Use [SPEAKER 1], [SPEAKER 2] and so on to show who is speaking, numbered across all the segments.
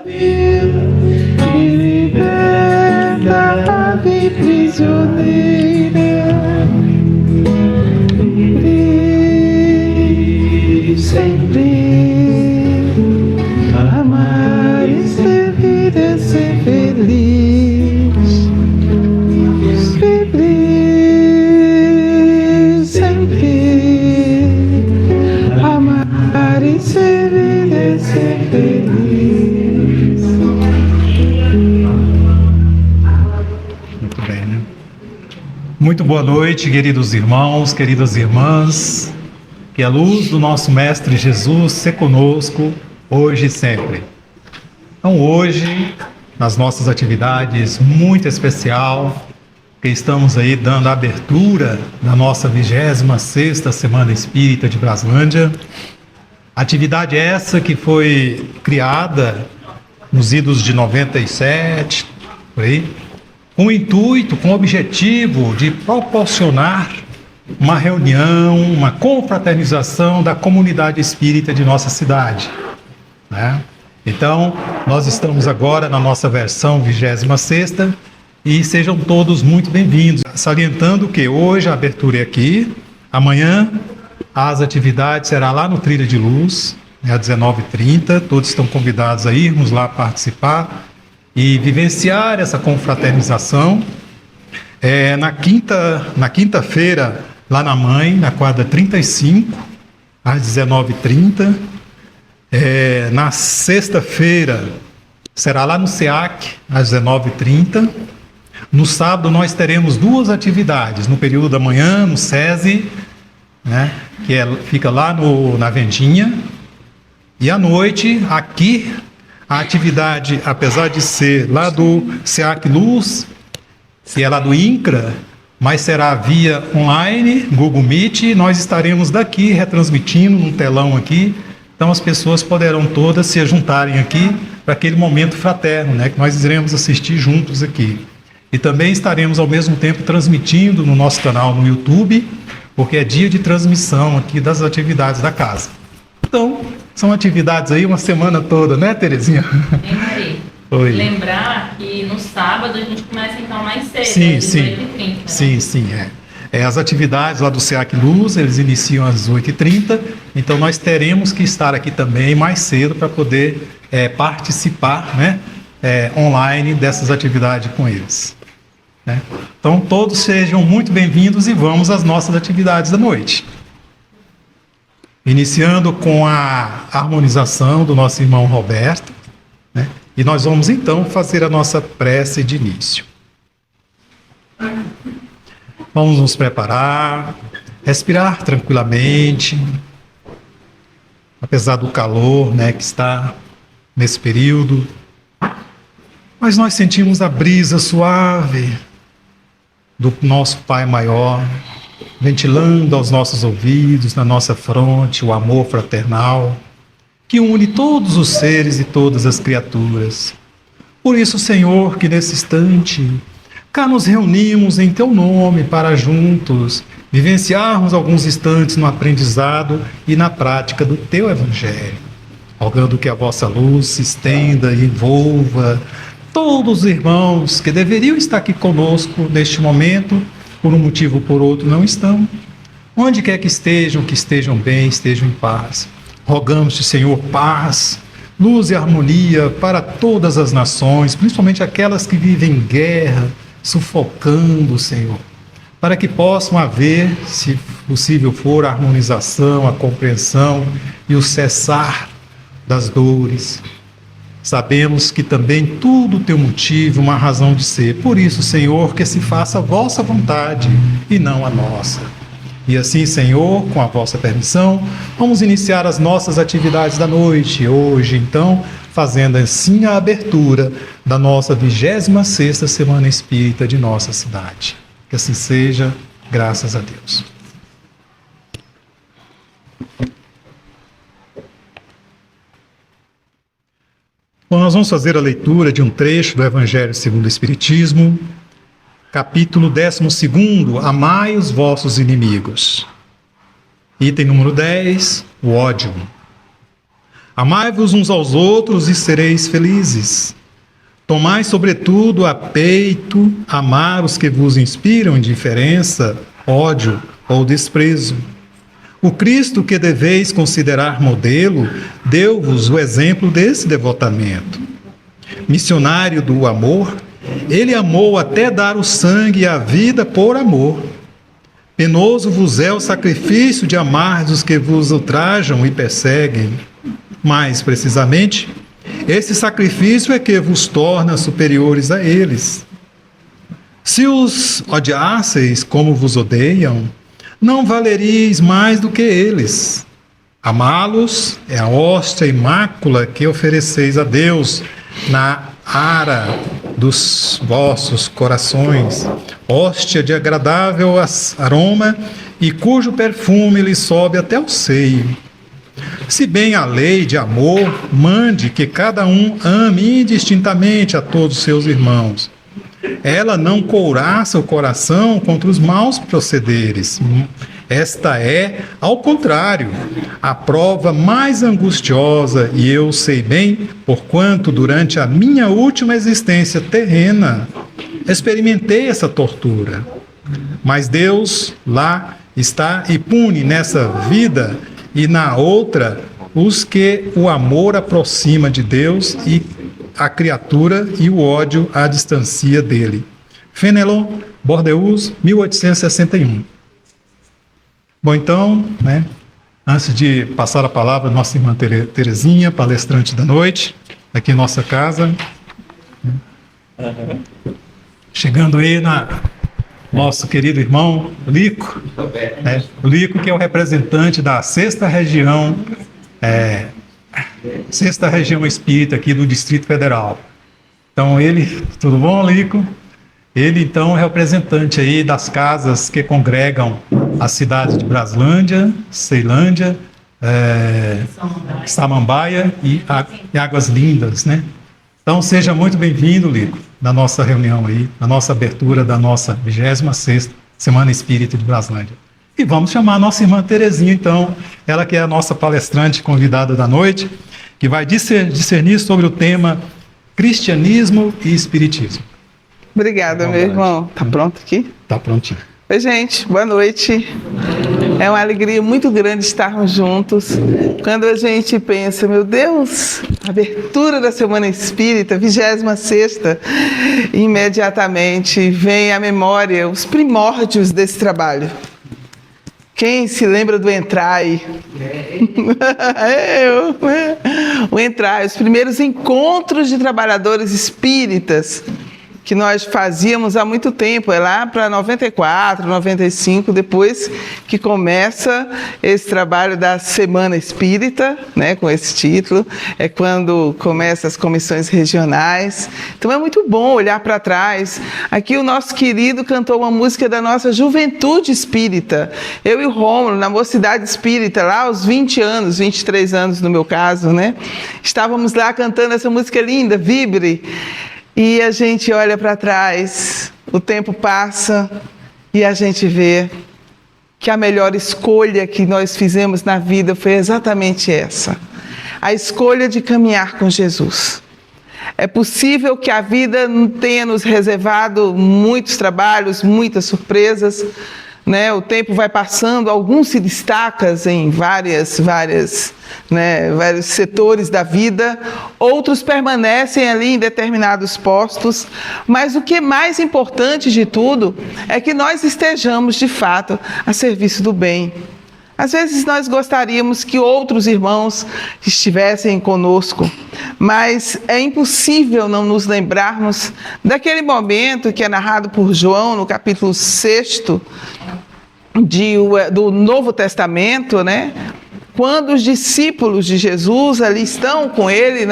[SPEAKER 1] e liberta a vida prisioneira. Vive sempre, amar e ser vida é ser feliz. Vive sempre, amar e ser vida é ser feliz.
[SPEAKER 2] Muito bem, né? Muito boa noite, queridos irmãos, queridas irmãs. Que a luz do nosso Mestre Jesus seja conosco, hoje e sempre. Então hoje, nas nossas atividades muito especial, que estamos aí dando a abertura da nossa 26ª Semana Espírita de Braslândia. Atividade essa que foi criada nos idos de 97, por aí, com o intuito, com o objetivo de proporcionar uma reunião, uma confraternização da comunidade espírita de nossa cidade, né? Então, nós estamos agora na nossa versão 26ª e sejam todos muito bem-vindos. Salientando que hoje a abertura é aqui, amanhã as atividades será lá no Trilha de Luz, às 19h30, todos estão convidados a irmos lá participar e vivenciar essa confraternização. Na quinta-feira, lá na Mãe, na quadra 35, às 19h30. Na sexta-feira, será lá no SEAC, às 19h30. No sábado, nós teremos duas atividades, no período da manhã, no SESI, né, fica lá na Vendinha. E à noite, aqui, a atividade, apesar de ser lá do SEAC Luz, se é lá do INCRA, mas será via online, Google Meet, nós estaremos daqui retransmitindo num telão aqui, então as pessoas poderão todas se juntarem aqui para aquele momento fraterno, né, que nós iremos assistir juntos aqui. E também estaremos ao mesmo tempo transmitindo no nosso canal no YouTube, porque é dia de transmissão aqui das atividades da casa. Então, são atividades aí uma semana toda, né, Terezinha? Oi.
[SPEAKER 3] Lembrar que no sábado a gente começa então mais cedo,
[SPEAKER 2] sim,
[SPEAKER 3] às 18h30. Né?
[SPEAKER 2] Sim. As atividades lá do SEAC Luz, eles iniciam às 8h30, então nós teremos que estar aqui também mais cedo para poder participar, né, online dessas atividades com eles. Né? Então todos sejam muito bem-vindos e vamos às nossas atividades da noite. Iniciando com a harmonização do nosso irmão Roberto, né? E nós vamos então fazer a nossa prece de início. Vamos nos preparar, respirar tranquilamente, apesar do calor, né, que está nesse período. Mas nós sentimos a brisa suave do nosso Pai Maior, ventilando aos nossos ouvidos, na nossa fronte, o amor fraternal, que une todos os seres e todas as criaturas. Por isso, Senhor, que nesse instante, cá nos reunimos em Teu nome para juntos vivenciarmos alguns instantes no aprendizado e na prática do Teu Evangelho, rogando que a vossa luz se estenda e envolva todos os irmãos que deveriam estar aqui conosco neste momento, por um motivo ou por outro não estão, onde quer que estejam bem, estejam em paz. Rogamos-te, Senhor, paz, luz e harmonia para todas as nações, principalmente aquelas que vivem em guerra, sufocando, Senhor, para que possam haver, se possível for, a harmonização, a compreensão e o cessar das dores. Sabemos que também tudo tem um motivo, uma razão de ser. Por isso, Senhor, que se faça a vossa vontade e não a nossa. E assim, Senhor, com a vossa permissão, vamos iniciar as nossas atividades da noite. Hoje, então, fazendo assim a abertura da nossa 26ª Semana Espírita de nossa cidade. Que assim seja, graças a Deus. Bom, nós vamos fazer a leitura de um trecho do Evangelho segundo o Espiritismo, capítulo 12, Amai os vossos inimigos. Item número 10, o ódio. Amai-vos uns aos outros e sereis felizes. Tomai, sobretudo, a peito amar os que vos inspiram indiferença, ódio ou desprezo. O Cristo que deveis considerar modelo deu-vos o exemplo desse devotamento. Missionário do amor, ele amou até dar o sangue e a vida por amor. Penoso vos é o sacrifício de amar os que vos ultrajam e perseguem. Mais precisamente, esse sacrifício é que vos torna superiores a eles. Se os odiasseis como vos odeiam, não valeríeis mais do que eles. Amá-los é a hóstia e mácula que ofereceis a Deus na ara dos vossos corações, hóstia de agradável aroma e cujo perfume lhe sobe até o seio. Se bem a lei de amor mande que cada um ame indistintamente a todos seus irmãos, ela não couraça o coração contra os maus procederes. Esta é, ao contrário, a prova mais angustiosa, e eu sei bem, porquanto durante a minha última existência terrena experimentei essa tortura. Mas Deus lá está e pune nessa vida e na outra os que o amor aproxima de Deus e a criatura e o ódio a distancia dele. Fenelon, Bordeaux, 1861. Bom, então, antes de passar a palavra à nossa irmã Terezinha, palestrante da noite, aqui em nossa casa, chegando aí nosso querido irmão Lico, o Lico, que é o representante da sexta região espírita aqui do Distrito Federal. Então ele, tudo bom, Lico? Ele então é representante aí das casas que congregam as cidades de Braslândia, Ceilândia, Samambaia e Águas Lindas, né? Então seja muito bem-vindo, Lico, na nossa reunião aí, na nossa abertura da nossa 26ª Semana Espírita de Braslândia. E vamos chamar a nossa irmã Terezinha, então, ela que é a nossa palestrante convidada da noite, que vai discernir sobre o tema Cristianismo e Espiritismo.
[SPEAKER 1] Obrigada, meu irmão. Tá pronto aqui?
[SPEAKER 2] Tá prontinho.
[SPEAKER 1] Oi, gente. Boa noite. É uma alegria muito grande estarmos juntos. Quando a gente pensa, meu Deus, abertura da Semana Espírita, 26ª, imediatamente vem à memória os primórdios desse trabalho. Quem se lembra do Entrai? O Entrai, os primeiros encontros de trabalhadores espíritas que nós fazíamos há muito tempo, é lá para 94, 95, depois que começa esse trabalho da Semana Espírita, né, com esse título, é quando começam as comissões regionais. Então é muito bom olhar para trás. Aqui o nosso querido cantou uma música da nossa juventude espírita, eu e o Rômulo, na mocidade espírita, lá aos 20 anos, 23 anos no meu caso, né? Estávamos lá cantando essa música linda, Vibre. E a gente olha para trás, o tempo passa e a gente vê que a melhor escolha que nós fizemos na vida foi exatamente essa. A escolha de caminhar com Jesus. É possível que a vida tenha nos reservado muitos trabalhos, muitas surpresas, né? O tempo vai passando, alguns se destacam em vários setores da vida, outros permanecem ali em determinados postos, mas o que é mais importante de tudo é que nós estejamos, de fato, a serviço do bem. Às vezes nós gostaríamos que outros irmãos estivessem conosco, mas é impossível não nos lembrarmos daquele momento que é narrado por João no capítulo 6º do Novo Testamento, né? Quando os discípulos de Jesus ali estão com ele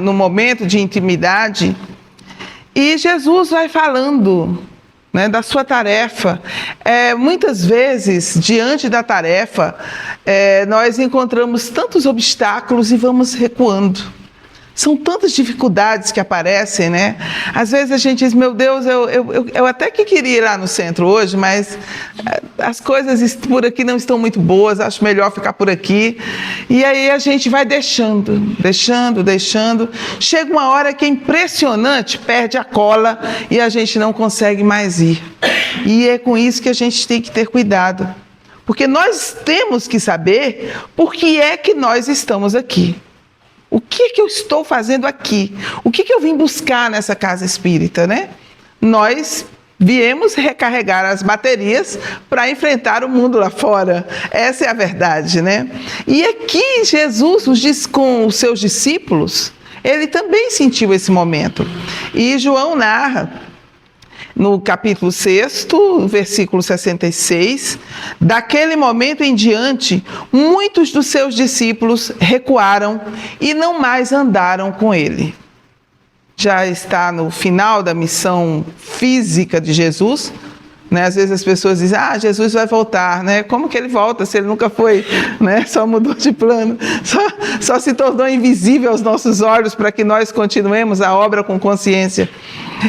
[SPEAKER 1] no momento de intimidade, e Jesus vai falando, né, da sua tarefa. Muitas vezes, diante da tarefa, nós encontramos tantos obstáculos e vamos recuando. São tantas dificuldades que aparecem, né? Às vezes a gente diz, meu Deus, eu até que queria ir lá no centro hoje, mas as coisas por aqui não estão muito boas, acho melhor ficar por aqui. E aí a gente vai deixando. Chega uma hora que é impressionante, perde a cola e a gente não consegue mais ir. E é com isso que a gente tem que ter cuidado. Porque nós temos que saber por que é que nós estamos aqui. O que eu estou fazendo aqui? O que eu vim buscar nessa casa espírita, né? Nós viemos recarregar as baterias para enfrentar o mundo lá fora. Essa é a verdade, né? E aqui Jesus nos diz com os seus discípulos, ele também sentiu esse momento. E João narra, no capítulo 6, versículo 66, daquele momento em diante, muitos dos seus discípulos recuaram e não mais andaram com ele. Já está no final da missão física de Jesus, né? Às vezes as pessoas dizem, Jesus vai voltar, né? Como que ele volta se ele nunca foi, né? Só mudou de plano, só se tornou invisível aos nossos olhos para que nós continuemos a obra com consciência.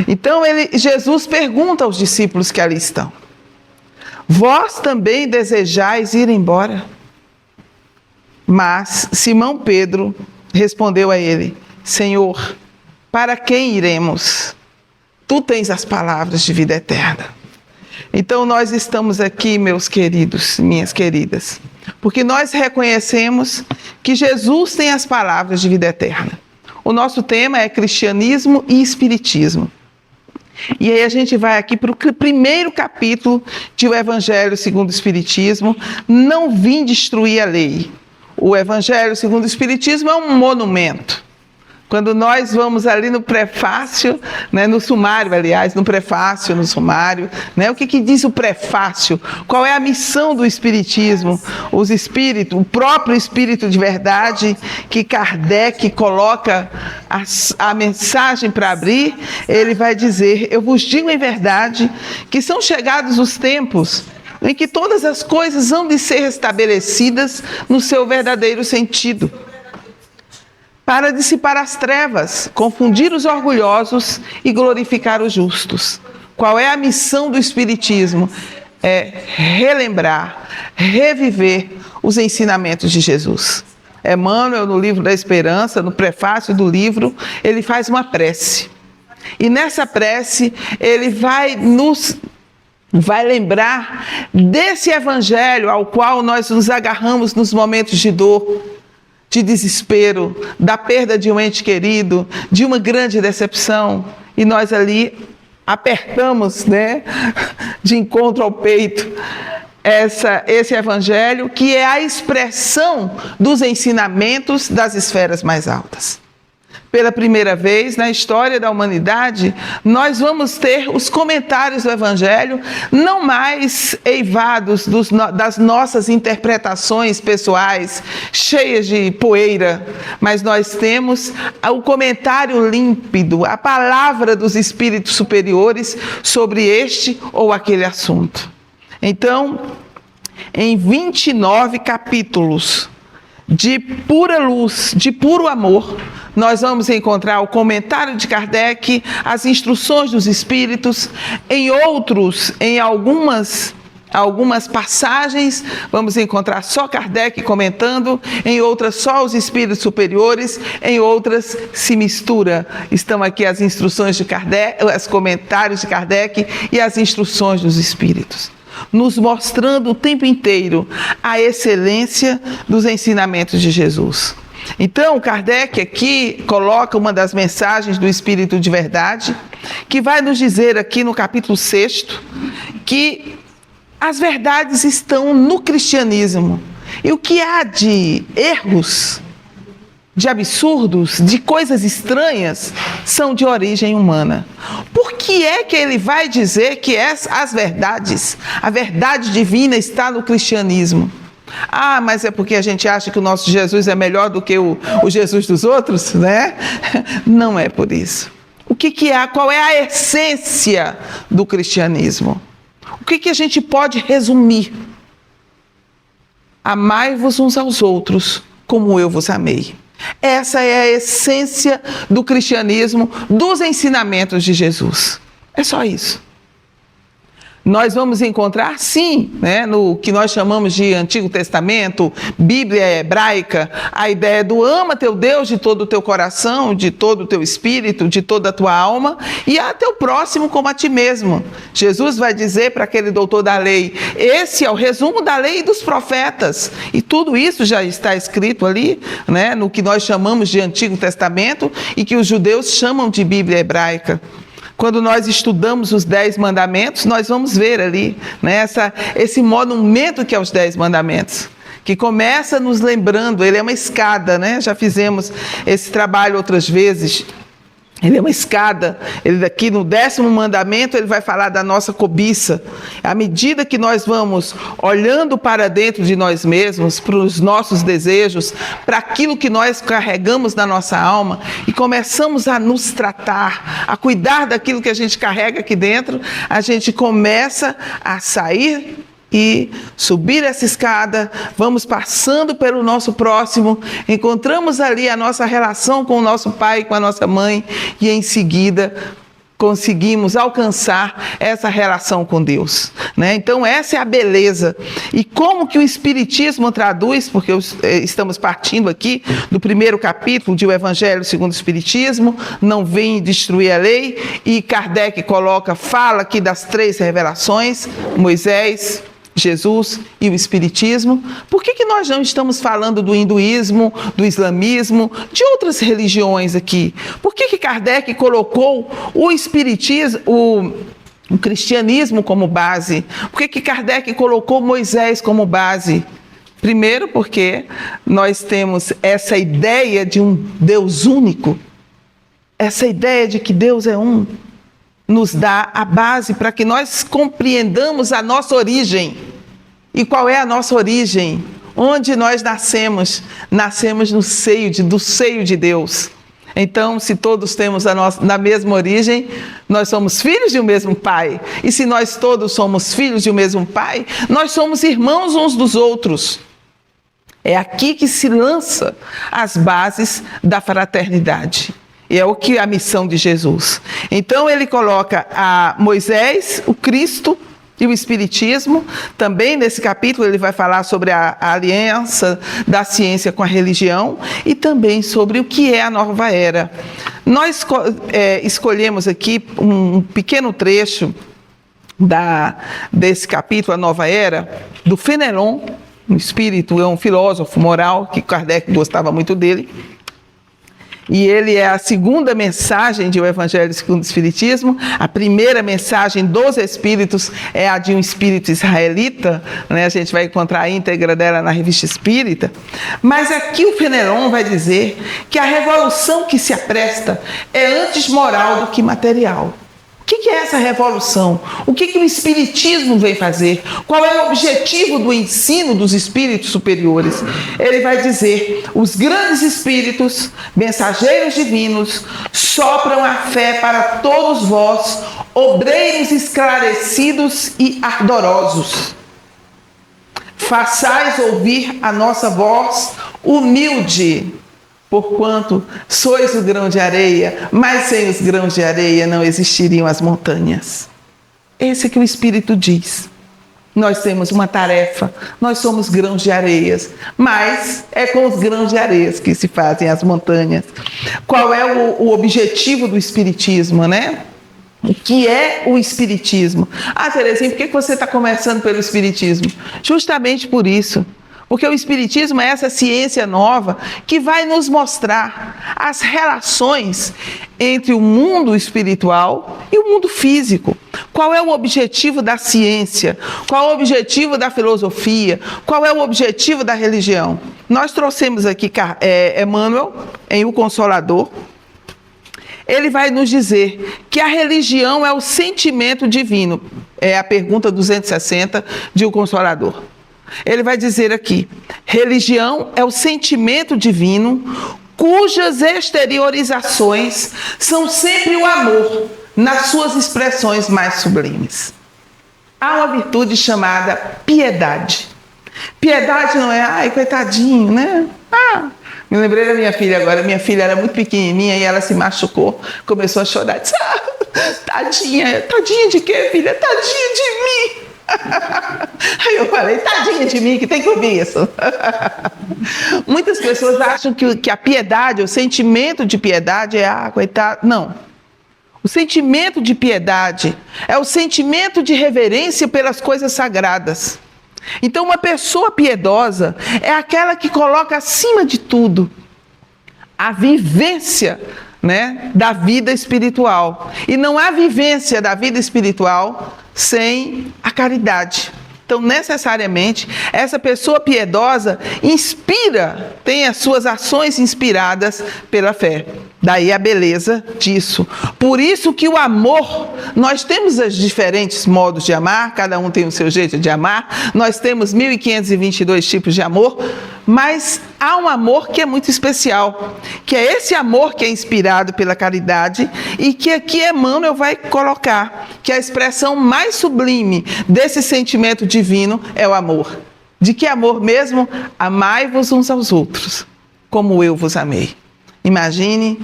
[SPEAKER 1] Então Jesus pergunta aos discípulos que ali estão, vós também desejais ir embora? Mas Simão Pedro respondeu a ele, Senhor, para quem iremos? Tu tens as palavras de vida eterna. Então nós estamos aqui, meus queridos, minhas queridas, porque nós reconhecemos que Jesus tem as palavras de vida eterna. O nosso tema é cristianismo e espiritismo. E aí a gente vai aqui para o primeiro capítulo de O Evangelho segundo o Espiritismo, Não Vim Destruir a Lei. O Evangelho segundo o Espiritismo é um monumento. Quando nós vamos ali no prefácio, né, no sumário, aliás, no prefácio, no sumário, né, o que diz o prefácio? Qual é a missão do Espiritismo? Os espíritos, o próprio Espírito de Verdade, que Kardec coloca a mensagem para abrir, ele vai dizer, eu vos digo em verdade que são chegados os tempos em que todas as coisas hão de ser restabelecidas no seu verdadeiro sentido, para dissipar as trevas, confundir os orgulhosos e glorificar os justos. Qual é a missão do Espiritismo? É relembrar, reviver os ensinamentos de Jesus. Emmanuel, no livro da Esperança, no prefácio do livro, ele faz uma prece. E nessa prece, ele vai lembrar desse evangelho ao qual nós nos agarramos nos momentos de dor, de desespero, da perda de um ente querido, de uma grande decepção, e nós ali apertamos, né, de encontro ao peito, esse evangelho que é a expressão dos ensinamentos das esferas mais altas. Pela primeira vez na história da humanidade, nós vamos ter os comentários do Evangelho não mais eivados das nossas interpretações pessoais, cheias de poeira, mas nós temos o comentário límpido, a palavra dos espíritos superiores sobre este ou aquele assunto. Então, em 29 capítulos de pura luz, de puro amor, nós vamos encontrar o comentário de Kardec, as instruções dos espíritos, em algumas passagens, vamos encontrar só Kardec comentando, em outras só os espíritos superiores, em outras se mistura. Estão aqui as instruções de Kardec, os comentários de Kardec e as instruções dos espíritos, nos mostrando o tempo inteiro a excelência dos ensinamentos de Jesus. Então, Kardec aqui coloca uma das mensagens do Espírito de Verdade, que vai nos dizer aqui no capítulo 6, que as verdades estão no cristianismo. E o que há de erros, de absurdos, de coisas estranhas, são de origem humana. Por que é que ele vai dizer que as verdades, a verdade divina está no cristianismo? Mas é porque a gente acha que o nosso Jesus é melhor do que o Jesus dos outros, né? Não é por isso. Qual é a essência do cristianismo? O que a gente pode resumir? Amai-vos uns aos outros como eu vos amei. Essa é a essência do cristianismo, dos ensinamentos de Jesus. É só isso. Nós vamos encontrar, sim, né, no que nós chamamos de Antigo Testamento, Bíblia hebraica, a ideia do ama teu Deus de todo o teu coração, de todo o teu espírito, de toda a tua alma, e a teu próximo como a ti mesmo. Jesus vai dizer para aquele doutor da lei, esse é o resumo da lei e dos profetas. E tudo isso já está escrito ali, né, no que nós chamamos de Antigo Testamento e que os judeus chamam de Bíblia hebraica. Quando nós estudamos os 10 mandamentos, nós vamos ver ali, né, esse monumento que é os 10 mandamentos, que começa nos lembrando, ele é uma escada, né? Já fizemos esse trabalho outras vezes. Ele é uma escada, ele aqui no 10º mandamento, ele vai falar da nossa cobiça. À medida que nós vamos olhando para dentro de nós mesmos, para os nossos desejos, para aquilo que nós carregamos na nossa alma, e começamos a nos tratar, a cuidar daquilo que a gente carrega aqui dentro, a gente começa a sair e subir essa escada, vamos passando pelo nosso próximo, encontramos ali a nossa relação com o nosso pai, com a nossa mãe, e em seguida conseguimos alcançar essa relação com Deus, né? Então essa é a beleza. E como que o Espiritismo traduz, porque estamos partindo aqui do primeiro capítulo de O Evangelho segundo o Espiritismo, não vem destruir a lei, e Kardec fala aqui das 3 revelações, Moisés, Jesus e o Espiritismo. Por que nós não estamos falando do hinduísmo, do islamismo, de outras religiões aqui? Por que Kardec colocou o espiritismo, o cristianismo como base? Por que Kardec colocou Moisés como base? Primeiro porque nós temos essa ideia de um Deus único, essa ideia de que Deus é um, nos dá a base para que nós compreendamos a nossa origem. E qual é a nossa origem? Onde nós nascemos? Nascemos do seio de Deus. Então, se todos temos na mesma origem, nós somos filhos de um mesmo Pai. E se nós todos somos filhos de um mesmo Pai, nós somos irmãos uns dos outros. É aqui que se lança as bases da fraternidade. E é o que a missão de Jesus. Então ele coloca a Moisés, o Cristo e o Espiritismo. Também nesse capítulo ele vai falar sobre a aliança da ciência com a religião e também sobre o que é a nova era. Nós escolhemos aqui um pequeno trecho desse capítulo, a nova era, do Fenelon, um espírito, é um filósofo moral, que Kardec gostava muito dele. E ele é a segunda mensagem de O Evangelho segundo o Espiritismo. A primeira mensagem dos Espíritos é a de um espírito israelita, né? A gente vai encontrar a íntegra dela na Revista Espírita. Mas aqui o Fenelon vai dizer que a revolução que se apresta é antes moral do que material. O que é essa revolução? O que o Espiritismo vem fazer? Qual é o objetivo do ensino dos espíritos superiores? Ele vai dizer: os grandes espíritos, mensageiros divinos, sopram a fé para todos vós, obreiros esclarecidos e ardorosos. Façais ouvir a nossa voz humilde, porquanto sois o grão de areia, mas sem os grãos de areia não existiriam as montanhas. Esse é que o Espírito diz. Nós temos uma tarefa, nós somos grãos de areias, mas é com os grãos de areias que se fazem as montanhas. Qual é o objetivo do Espiritismo, né? O que é o Espiritismo? Ah, Terezinha, por que você está começando pelo Espiritismo? Justamente por isso. Porque o Espiritismo é essa ciência nova que vai nos mostrar as relações entre o mundo espiritual e o mundo físico. Qual é o objetivo da ciência? Qual é o objetivo da filosofia? Qual é o objetivo da religião? Nós trouxemos aqui Emmanuel em O Consolador. Ele vai nos dizer que a religião é o sentimento divino. É a pergunta 260 de O Consolador. Ele vai dizer aqui: religião é o sentimento divino cujas exteriorizações são sempre o amor nas suas expressões mais sublimes. Há uma virtude chamada piedade. Piedade não é, ai, coitadinho, né? Me lembrei da minha filha agora. Minha filha era muito pequenininha e ela se machucou, começou a chorar. Disse, tadinha. Tadinha de quê, filha? Tadinha de mim. Aí eu falei, tadinha de mim, que tem que ouvir isso. Muitas pessoas acham que a piedade, o sentimento de piedade é, coitado. Não. O sentimento de piedade é o sentimento de reverência pelas coisas sagradas. Então, uma pessoa piedosa é aquela que coloca acima de tudo a vivência, né, da vida espiritual. E não há vivência da vida espiritual sem a caridade. Então, necessariamente, essa pessoa piedosa inspira, tem as suas ações inspiradas pela fé. Daí a beleza disso. Por isso que o amor, nós temos os diferentes modos de amar, cada um tem o seu jeito de amar, nós temos 1522 tipos de amor, mas há um amor que é muito especial, que é esse amor que é inspirado pela caridade e que aqui Emmanuel vai colocar, que a expressão mais sublime desse sentimento divino é o amor. De que amor mesmo? Amai-vos uns aos outros, como eu vos amei. Imagine,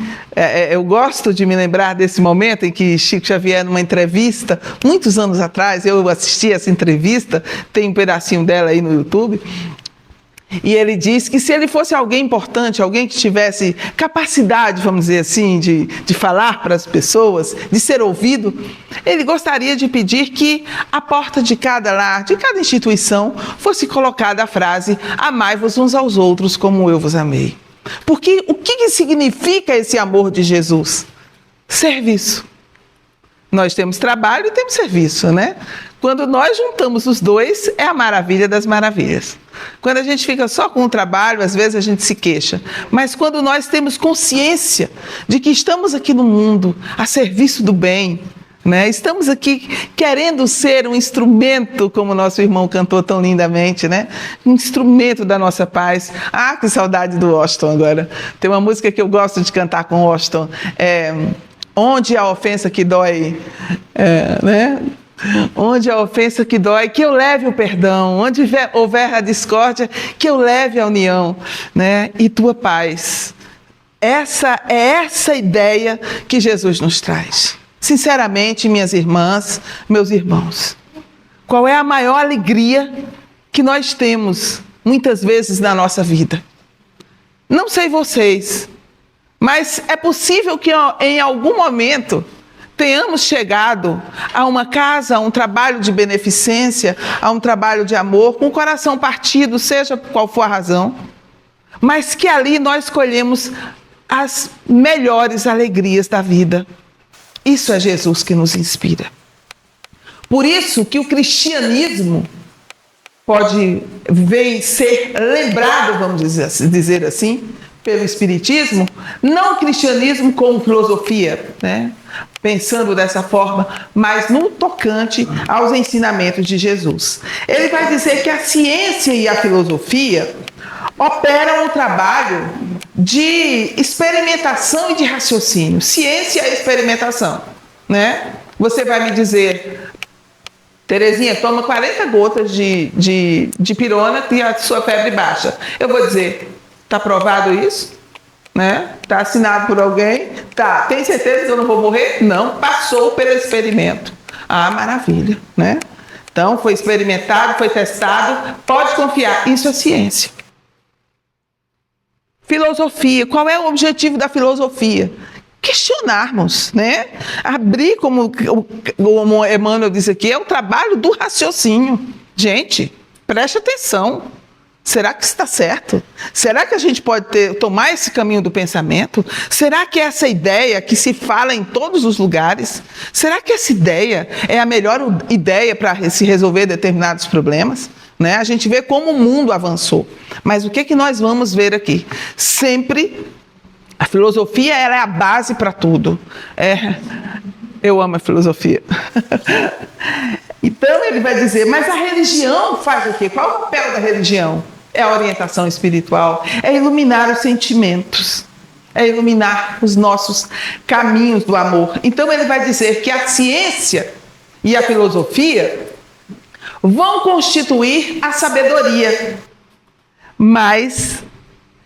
[SPEAKER 1] eu gosto de me lembrar desse momento em que Chico Xavier, numa entrevista, muitos anos atrás, eu assisti essa entrevista, tem um pedacinho dela aí no YouTube, e ele diz que se ele fosse alguém importante, alguém que tivesse capacidade, vamos dizer assim, de falar para as pessoas, de ser ouvido, ele gostaria de pedir que à porta de cada lar, de cada instituição, fosse colocada a frase: amai-vos uns aos outros como eu vos amei. Porque o que significa esse amor de Jesus? Serviço. Nós temos trabalho e temos serviço, né? Quando nós juntamos os dois, é a maravilha das maravilhas. Quando a gente fica só com o trabalho, às vezes a gente se queixa. Mas quando nós temos consciência de que estamos aqui no mundo a serviço do bem, né? Estamos aqui querendo ser um instrumento, como o nosso irmão cantou tão lindamente, né? Um instrumento da nossa paz. Ah, que saudade do Washington agora. Tem uma música que eu gosto de cantar com o Washington. Onde a ofensa que dói, né? Onde a ofensa que dói, que eu leve o perdão. Onde houver a discórdia, que eu leve a união, né? E tua paz. Essa é essa ideia que Jesus nos traz. Sinceramente, minhas irmãs, meus irmãos, qual é a maior alegria que nós temos, muitas vezes, na nossa vida? Não sei vocês, mas é possível que em algum momento tenhamos chegado a uma casa, a um trabalho de beneficência, a um trabalho de amor, com o coração partido, seja qual for a razão, mas que ali nós escolhemos as melhores alegrias da vida. Isso é Jesus que nos inspira. Por isso que o cristianismo pode ser lembrado, vamos dizer assim, pelo Espiritismo, não o cristianismo como filosofia, né? Pensando dessa forma, mas no tocante aos ensinamentos de Jesus. Ele vai dizer que a ciência e a filosofia operam um trabalho de experimentação e de raciocínio. Ciência é experimentação, né? Você vai me dizer, Terezinha, toma 40 gotas de pirona e a sua febre baixa. Eu vou dizer, está provado isso? Né? Está assinado por alguém? Tá. Tem certeza que eu não vou morrer? Não. Passou pelo experimento. Ah, maravilha, né? Então, foi experimentado, foi testado, pode confiar. Isso é ciência. Filosofia. Qual é o objetivo da filosofia? Questionarmos, né? Abrir, como Emmanuel diz aqui, é o trabalho do raciocínio. Gente, preste atenção. Será que está certo? Será que a gente pode tomar esse caminho do pensamento? Será que essa ideia que se fala em todos os lugares, será que essa ideia é a melhor ideia para se resolver determinados problemas? Né? A gente vê como o mundo avançou. Mas o que nós vamos ver aqui? Sempre a filosofia ela é a base para tudo. Eu amo a filosofia. Então ele vai dizer, mas a religião faz o quê? Qual é o papel da religião? É a orientação espiritual, é iluminar os sentimentos, é iluminar os nossos caminhos do amor. Então ele vai dizer que a ciência e a filosofia vão constituir a sabedoria, mas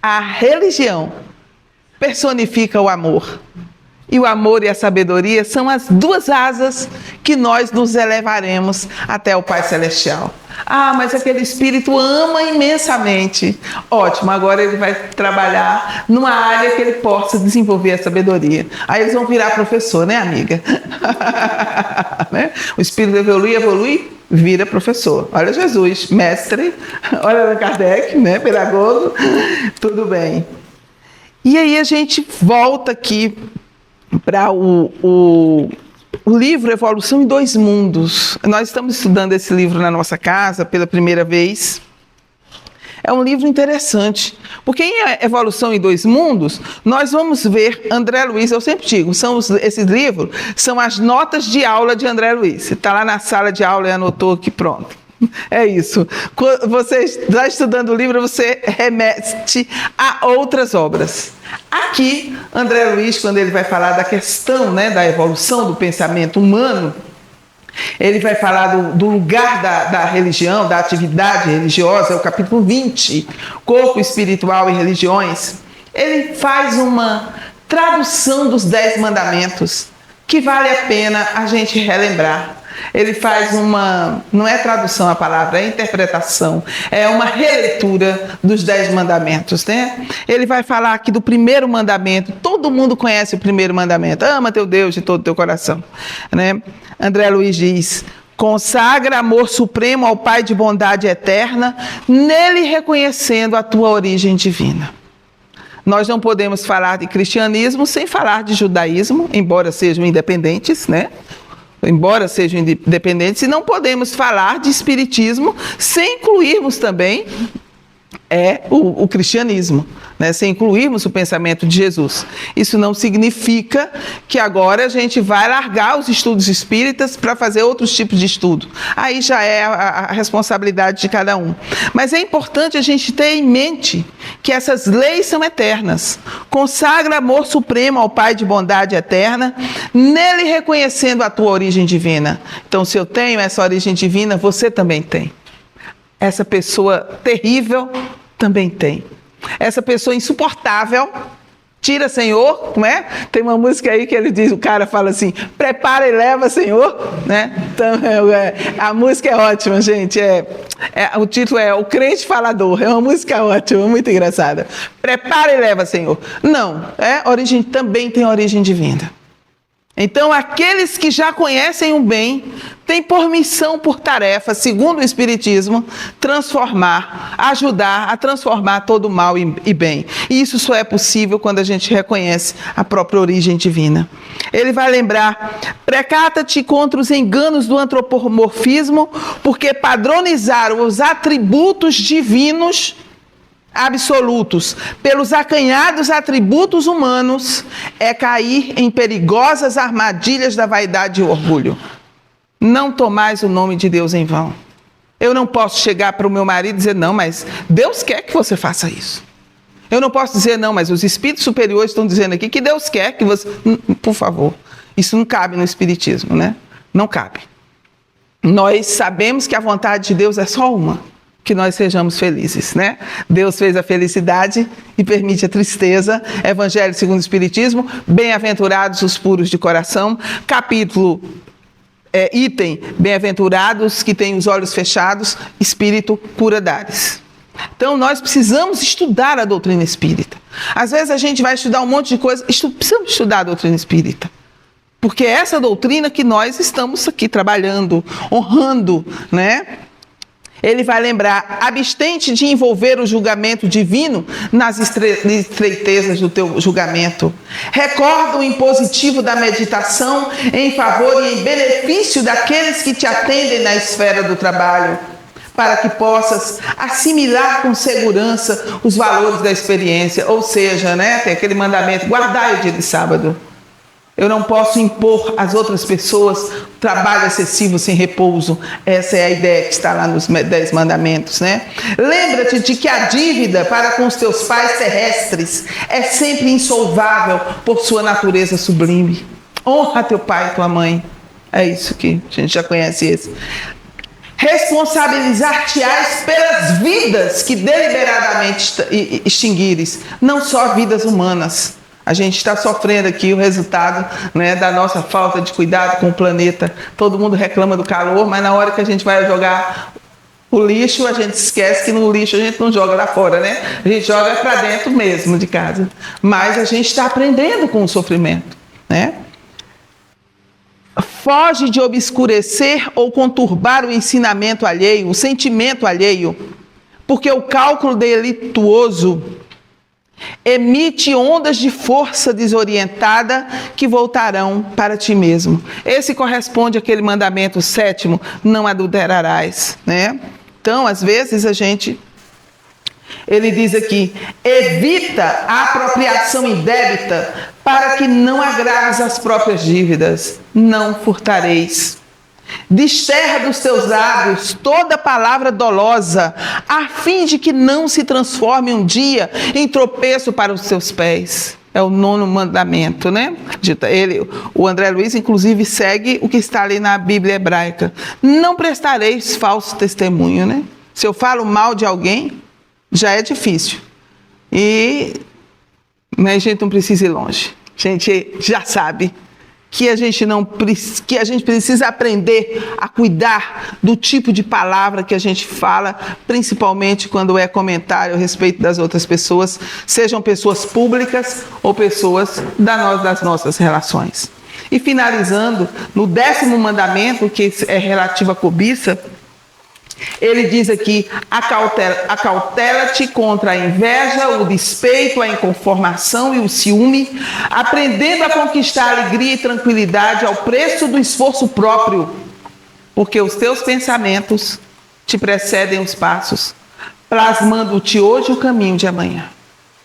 [SPEAKER 1] A religião personifica o amor. E o amor e a sabedoria são as duas asas que nós nos elevaremos até o Pai Celestial. Ah, mas aquele espírito ama imensamente. Ótimo, agora ele vai trabalhar numa área que ele possa desenvolver a sabedoria. Aí eles vão virar professor, né, amiga? Né? O espírito evolui, vira professor. Olha Jesus, mestre, olha Allan Kardec, né, pedagogo, tudo bem. E aí a gente volta aqui para o livro Evolução em Dois Mundos. Nós estamos estudando esse livro na nossa casa pela primeira vez. É um livro interessante, porque em Evolução em Dois Mundos, nós vamos ver André Luiz, eu sempre digo, esses livros são as notas de aula de André Luiz. Você está lá na sala de aula e anotou aqui, pronto. É isso. Quando você está estudando o livro, você remete a outras obras. Aqui, André Luiz, quando ele vai falar da questão, né, da evolução do pensamento humano, ele vai falar do lugar da religião, da atividade religiosa, é o capítulo 20, Corpo Espiritual e Religiões. Ele faz uma tradução dos 10 mandamentos, que vale a pena a gente relembrar. Ele faz não é tradução a palavra, é interpretação, é uma releitura dos 10 mandamentos, né? Ele vai falar aqui do primeiro mandamento, todo mundo conhece o primeiro mandamento, ama teu Deus de todo o teu coração, né? André Luiz diz: consagra amor supremo ao Pai de bondade eterna, nele reconhecendo a tua origem divina. Nós não podemos falar de cristianismo sem falar de judaísmo, embora sejam independentes, né? Embora sejam independentes, e não podemos falar de espiritismo sem incluirmos também o cristianismo, né? Sem incluirmos o pensamento de Jesus. Isso não significa que agora a gente vai largar os estudos espíritas para fazer outros tipos de estudo. Aí já é a responsabilidade de cada um. Mas é importante a gente ter em mente que essas leis são eternas. Consagra amor supremo ao Pai de bondade eterna, nele reconhecendo a tua origem divina. Então, se eu tenho essa origem divina, você também tem. Essa pessoa terrível também tem. Essa pessoa insuportável, tira, Senhor, não é? Tem uma música aí que ele diz, o cara fala assim, prepara e leva, Senhor, né? Então, a música é ótima, gente. O título é O Crente Falador. É uma música ótima, muito engraçada. Prepara e leva, Senhor. Não, origem também tem origem divina. Então, aqueles que já conhecem o bem, têm por missão, por tarefa, segundo o Espiritismo, ajudar a transformar todo mal e bem. E isso só é possível quando a gente reconhece a própria origem divina. Ele vai lembrar, precata-te contra os enganos do antropomorfismo, porque padronizar os atributos divinos absolutos pelos acanhados atributos humanos é cair em perigosas armadilhas da vaidade e orgulho. Não tomais o nome de Deus em vão. Eu não posso chegar para o meu marido e dizer, não, mas Deus quer que você faça isso. Eu não posso dizer, não, mas os espíritos superiores estão dizendo aqui que Deus quer que você... Por favor, isso não cabe no Espiritismo, né? Não cabe. Nós sabemos que a vontade de Deus é só uma, que nós sejamos felizes, né? Deus fez a felicidade e permite a tristeza. Evangelho segundo o Espiritismo, bem-aventurados os puros de coração, capítulo, item, bem-aventurados que têm os olhos fechados, espírito cura dares. Então, nós precisamos estudar a doutrina espírita. Às vezes a gente vai estudar um monte de coisa, precisamos estudar a doutrina espírita. Porque é essa doutrina que nós estamos aqui trabalhando, honrando, né? Ele vai lembrar, abstente de envolver o julgamento divino nas estreitezas do teu julgamento. Recorda o impositivo da meditação em favor e em benefício daqueles que te atendem na esfera do trabalho, para que possas assimilar com segurança os valores da experiência. Ou seja, né, tem aquele mandamento, guardai o dia de sábado. Eu não posso impor às outras pessoas trabalho excessivo sem repouso. Essa é a ideia que está lá nos 10 mandamentos, né? Lembra-te de que a dívida para com os teus pais terrestres é sempre insolvável por sua natureza sublime. Honra teu pai e tua mãe. É isso que a gente já conhece esse. responsabilizar-te-ás pelas vidas que deliberadamente extinguires, não só vidas humanas. A gente está sofrendo aqui o resultado, né, da nossa falta de cuidado com o planeta. Todo mundo reclama do calor, mas na hora que a gente vai jogar o lixo, a gente esquece que no lixo a gente não joga lá fora, né? A gente joga para dentro mesmo de casa. Mas a gente está aprendendo com o sofrimento, né? Foge de obscurecer ou conturbar o ensinamento alheio, o sentimento alheio, porque o cálculo delituoso emite ondas de força desorientada que voltarão para ti mesmo. Esse corresponde àquele mandamento 7º, não adulterarás, né? Então, às vezes ele diz aqui, evita a apropriação indébita para que não agraves as próprias dívidas, não furtareis. Desterra dos teus lábios toda palavra dolosa, a fim de que não se transforme um dia em tropeço para os teus pés. É o 9º mandamento, né? O André Luiz, inclusive, segue o que está ali na Bíblia hebraica. Não prestareis falso testemunho, né? Se eu falo mal de alguém, já é difícil. Mas a gente não precisa ir longe. A gente já sabe que a gente precisa aprender a cuidar do tipo de palavra que a gente fala, principalmente quando é comentário a respeito das outras pessoas, sejam pessoas públicas ou pessoas das nossas relações. E finalizando, no 10º mandamento, que é relativo à cobiça, ele diz aqui, acautela-te contra a inveja, o despeito, a inconformação e o ciúme, aprendendo a conquistar alegria e tranquilidade ao preço do esforço próprio, porque os teus pensamentos te precedem os passos, plasmando-te hoje o caminho de amanhã.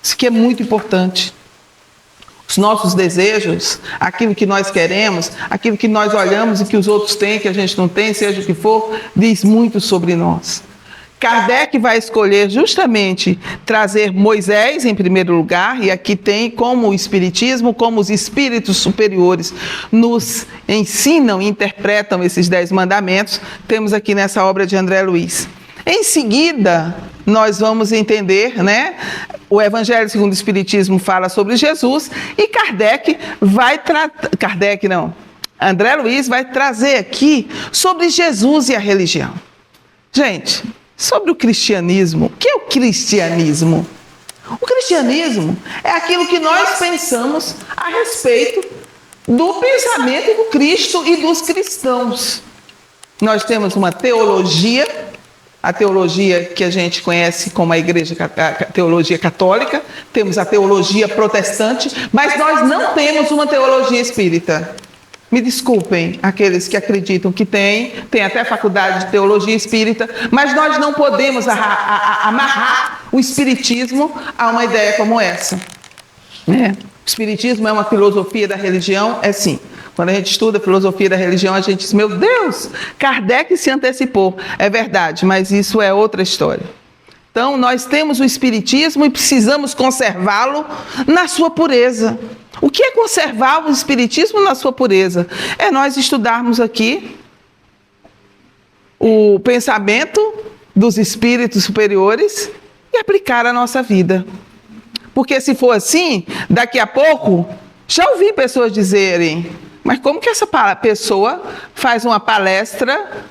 [SPEAKER 1] Isso aqui é muito importante. Os nossos desejos, aquilo que nós queremos, aquilo que nós olhamos e que os outros têm, que a gente não tem, seja o que for, diz muito sobre nós. Kardec vai escolher justamente trazer Moisés em primeiro lugar, e aqui tem como o Espiritismo, como os espíritos superiores nos ensinam e interpretam esses 10 mandamentos, temos aqui nessa obra de André Luiz. Em seguida, nós vamos entender, né? O Evangelho segundo o Espiritismo fala sobre Jesus e André Luiz vai trazer aqui sobre Jesus e a religião. Gente, sobre o cristianismo. O que é o cristianismo? O cristianismo é aquilo que nós pensamos a respeito do pensamento do Cristo e dos cristãos. Nós temos uma teologia, a teologia que a gente conhece como a teologia católica, temos a teologia protestante, mas nós não temos uma teologia espírita. Me desculpem aqueles que acreditam que tem até faculdade de teologia espírita, mas nós não podemos amarrar o espiritismo a uma ideia como essa. O espiritismo é uma filosofia da religião? É sim. Quando a gente estuda a filosofia da religião, a gente diz, meu Deus, Kardec se antecipou. É verdade, mas isso é outra história. Então, nós temos o espiritismo e precisamos conservá-lo na sua pureza. O que é conservar o espiritismo na sua pureza? É nós estudarmos aqui o pensamento dos espíritos superiores e aplicar a nossa vida. Porque se for assim, daqui a pouco, já ouvi pessoas dizerem, mas como que essa pessoa faz uma palestra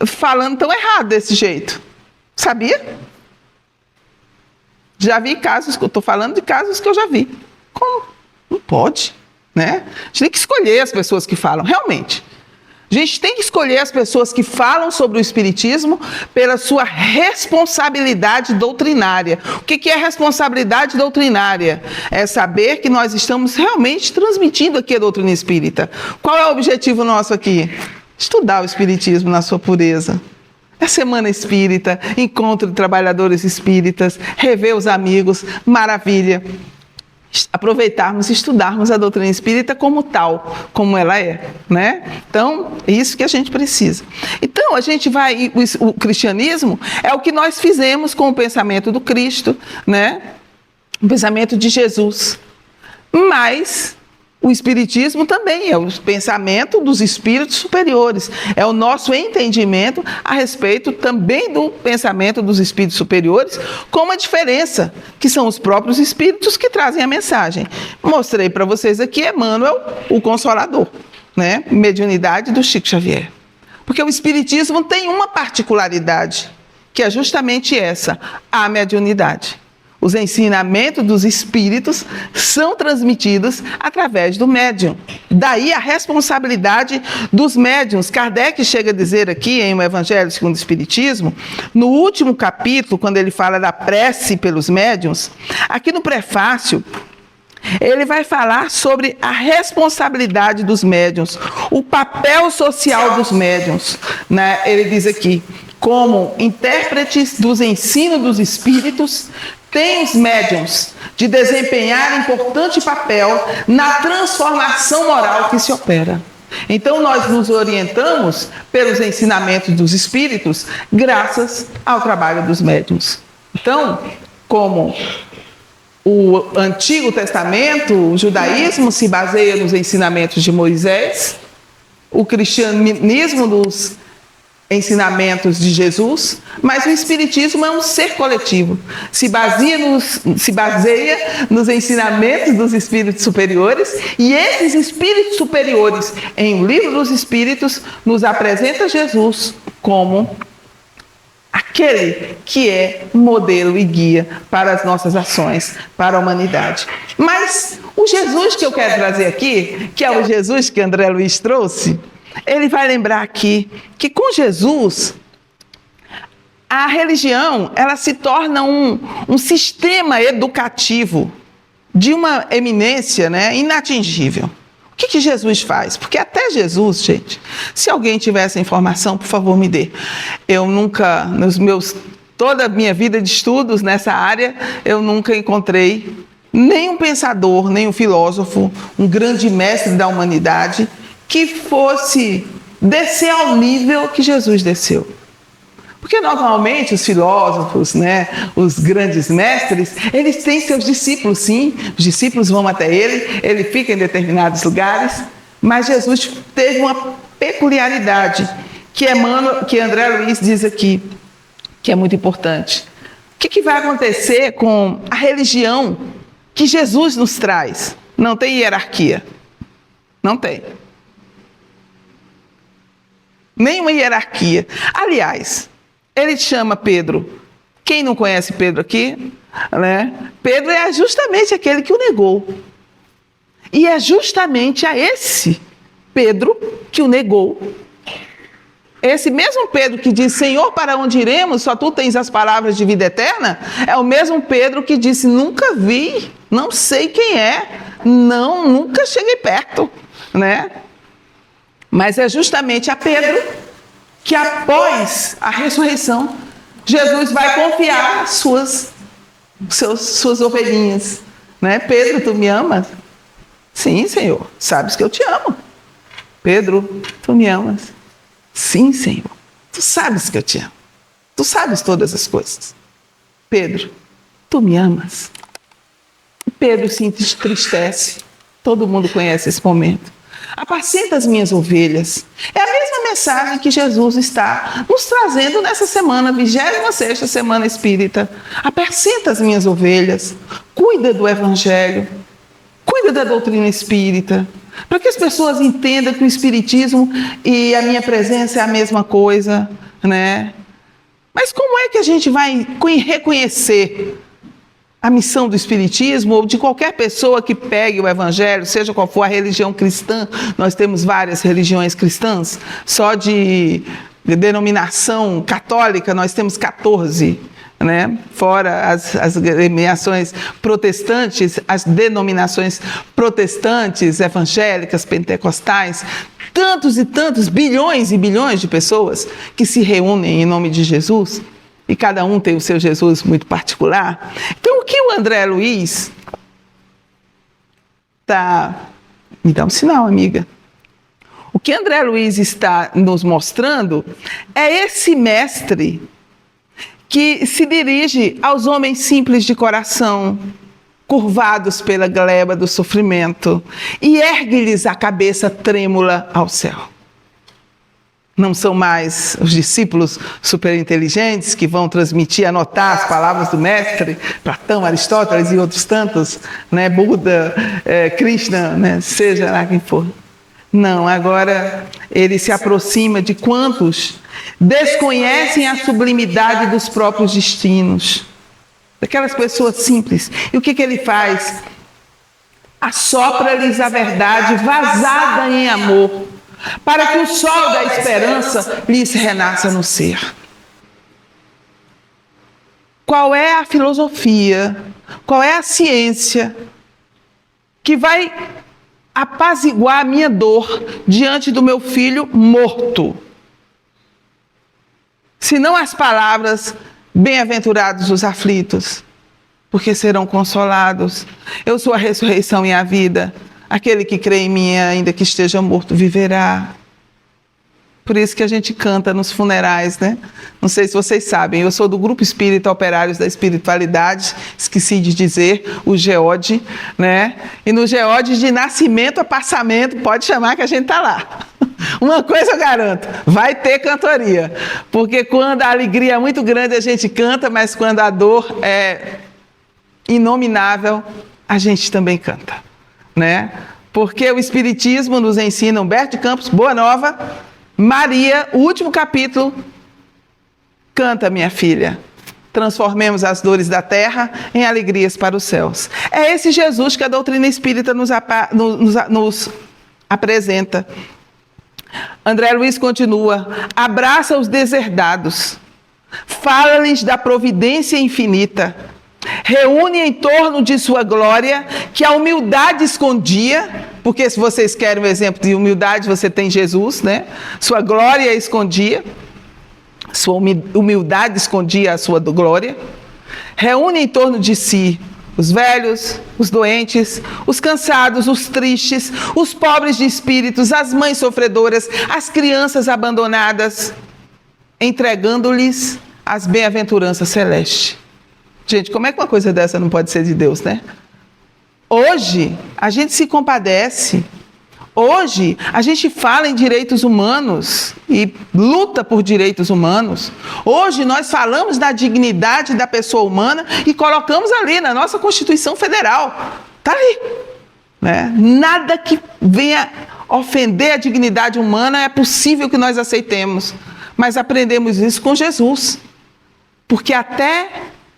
[SPEAKER 1] falando tão errado desse jeito? Sabia? Já vi casos, eu estou falando de casos que eu já vi. Como? Não pode, né? A gente tem que escolher as pessoas que falam, realmente. A gente tem que escolher as pessoas que falam sobre o espiritismo pela sua responsabilidade doutrinária. O que é responsabilidade doutrinária? É saber que nós estamos realmente transmitindo aqui a doutrina espírita. Qual é o objetivo nosso aqui? Estudar o espiritismo na sua pureza. É Semana Espírita, encontro de trabalhadores espíritas, rever os amigos, maravilha. Aproveitarmos e estudarmos a doutrina espírita como tal, como ela é, né? Então, é isso que a gente precisa. Então, o cristianismo é o que nós fizemos com o pensamento do Cristo, né? O pensamento de Jesus. Mas O Espiritismo também é o pensamento dos espíritos superiores, é o nosso entendimento a respeito também do pensamento dos espíritos superiores, com uma diferença, que são os próprios espíritos que trazem a mensagem. Mostrei para vocês aqui Emmanuel, o Consolador, né? Mediunidade do Chico Xavier. Porque o Espiritismo tem uma particularidade, que é justamente essa, a mediunidade. Os ensinamentos dos espíritos são transmitidos através do médium. Daí a responsabilidade dos médiuns. Kardec chega a dizer aqui em O Evangelho segundo o Espiritismo, no último capítulo, quando ele fala da prece pelos médiuns, aqui no prefácio, ele vai falar sobre a responsabilidade dos médiuns, o papel social dos médiuns, né? Ele diz aqui, como intérpretes dos ensinos dos espíritos, tem os médiuns de desempenhar importante papel na transformação moral que se opera. Então, nós nos orientamos pelos ensinamentos dos espíritos, graças ao trabalho dos médiuns. Então, como o Antigo Testamento, o judaísmo se baseia nos ensinamentos de Moisés, o cristianismo nos ensinamentos de Jesus, mas o Espiritismo é um ser coletivo, se baseia nos ensinamentos dos espíritos superiores, e esses espíritos superiores, em O Livro dos Espíritos, nos apresenta Jesus como aquele que é modelo e guia para as nossas ações, para a humanidade. Mas o Jesus que eu quero trazer aqui, que é o Jesus que André Luiz trouxe, ele vai lembrar aqui que com Jesus a religião ela se torna um sistema educativo de uma eminência, né, inatingível. O que Jesus faz? Porque até Jesus, gente, se alguém tiver essa informação, por favor, me dê. Eu nunca, toda a minha vida de estudos nessa área, eu nunca encontrei nenhum pensador, nenhum filósofo, um grande mestre da humanidade, que fosse descer ao nível que Jesus desceu. Porque normalmente os filósofos, né, os grandes mestres, eles têm seus discípulos, sim, os discípulos vão até ele fica em determinados lugares, mas Jesus teve uma peculiaridade que André Luiz diz aqui, que é muito importante. O que vai acontecer com a religião que Jesus nos traz? Não tem hierarquia. Não tem. Nenhuma hierarquia. Aliás, ele chama Pedro. Quem não conhece Pedro aqui? Né? Pedro é justamente aquele que o negou. E é justamente a esse Pedro que o negou. Esse mesmo Pedro que diz, Senhor, para onde iremos? Só tu tens as palavras de vida eterna. É o mesmo Pedro que disse, nunca vi, não sei quem é, não, nunca cheguei perto, né? Mas é justamente a Pedro que, após a ressurreição, Jesus vai confiar suas ovelhinhas. Né? Pedro, tu me amas? Sim, Senhor, sabes que eu te amo. Pedro, tu me amas? Sim, Senhor, tu sabes que eu te amo. Tu sabes todas as coisas. Pedro, tu me amas? Pedro se entristece. Todo mundo conhece esse momento. Apacenta as minhas ovelhas. É a mesma mensagem que Jesus está nos trazendo nessa semana, 26ª Semana Espírita. Apacenta as minhas ovelhas. Cuida do Evangelho. Cuida da doutrina espírita. Para que as pessoas entendam que o Espiritismo e a minha presença é a mesma coisa, né? Mas como é que a gente vai reconhecer a missão do Espiritismo ou de qualquer pessoa que pegue o Evangelho, seja qual for a religião cristã? Nós temos várias religiões cristãs, só de denominação católica nós temos 14, né? Fora as denominações protestantes, as denominações protestantes, evangélicas, pentecostais, tantos e tantos, bilhões e bilhões de pessoas que se reúnem em nome de Jesus. E cada um tem o seu Jesus muito particular. Então, o que o André Luiz me dá um sinal, amiga. O que André Luiz está nos mostrando é esse mestre que se dirige aos homens simples de coração, curvados pela gleba do sofrimento, e ergue-lhes a cabeça trêmula ao céu. Não são mais os discípulos superinteligentes que vão transmitir, anotar as palavras do mestre, Platão, Aristóteles e outros tantos, né? Buda, Krishna, né? Seja lá quem for. Não, agora ele se aproxima de quantos desconhecem a sublimidade dos próprios destinos, daquelas pessoas simples. E o que ele faz? Assopra-lhes a verdade vazada em amor, para que o sol da esperança lhes renasça no ser. Qual é a filosofia, qual é a ciência que vai apaziguar a minha dor diante do meu filho morto? Se não as palavras, bem-aventurados os aflitos, porque serão consolados. Eu sou a ressurreição e a vida. Aquele que crê em mim, ainda que esteja morto, viverá. Por isso que a gente canta nos funerais, né? Não sei se vocês sabem, eu sou do Grupo Espírita Operários da Espiritualidade, esqueci de dizer, o GEOD, né? E no GEOD, de nascimento a passamento, pode chamar que a gente está lá. Uma coisa eu garanto, vai ter cantoria. Porque quando a alegria é muito grande, a gente canta, mas quando a dor é inominável, a gente também canta, né? Porque o Espiritismo nos ensina, Humberto de Campos, Boa Nova, Maria, o último capítulo, canta, minha filha, transformemos as dores da terra em alegrias para os céus. É esse Jesus que a doutrina espírita nos apresenta. André Luiz continua, abraça os deserdados, fala-lhes da providência infinita, reúne em torno de sua glória, que a humildade escondia, porque se vocês querem um exemplo de humildade, você tem Jesus, né? Sua glória escondia, sua humildade escondia a sua glória. Reúne em torno de si os velhos, os doentes, os cansados, os tristes, os pobres de espíritos, as mães sofredoras, as crianças abandonadas, entregando-lhes as bem-aventuranças celestes. Gente, como é que uma coisa dessa não pode ser de Deus, né? Hoje, a gente se compadece. Hoje, a gente fala em direitos humanos e luta por direitos humanos. Hoje, nós falamos da dignidade da pessoa humana e colocamos ali na nossa Constituição Federal. Está ali, né? Nada que venha ofender a dignidade humana é possível que nós aceitemos. Mas aprendemos isso com Jesus. Porque até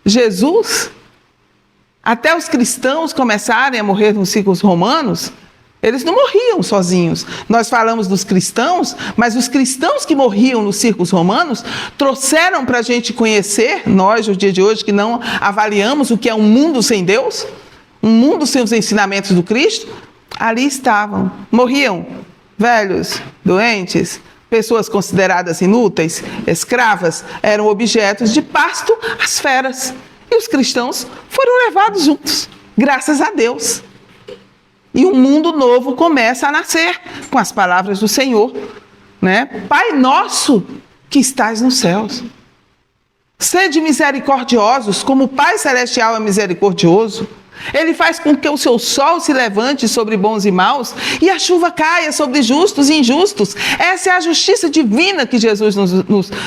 [SPEAKER 1] Jesus, até os cristãos começarem a morrer nos círculos romanos, eles não morriam sozinhos. Nós falamos dos cristãos, mas os cristãos que morriam nos círculos romanos trouxeram para a gente conhecer, nós, no dia de hoje, que não avaliamos o que é um mundo sem Deus, um mundo sem os ensinamentos do Cristo, ali estavam. Morriam velhos, doentes, pessoas consideradas inúteis, escravas, eram objetos de pasto às feras. E os cristãos foram levados juntos, graças a Deus. E um mundo novo começa a nascer com as palavras do Senhor, né? Pai nosso que estás nos céus, sede misericordiosos, como o Pai Celestial é misericordioso. Ele faz com que o seu sol se levante sobre bons e maus e a chuva caia sobre justos e injustos. Essa é a justiça divina que Jesus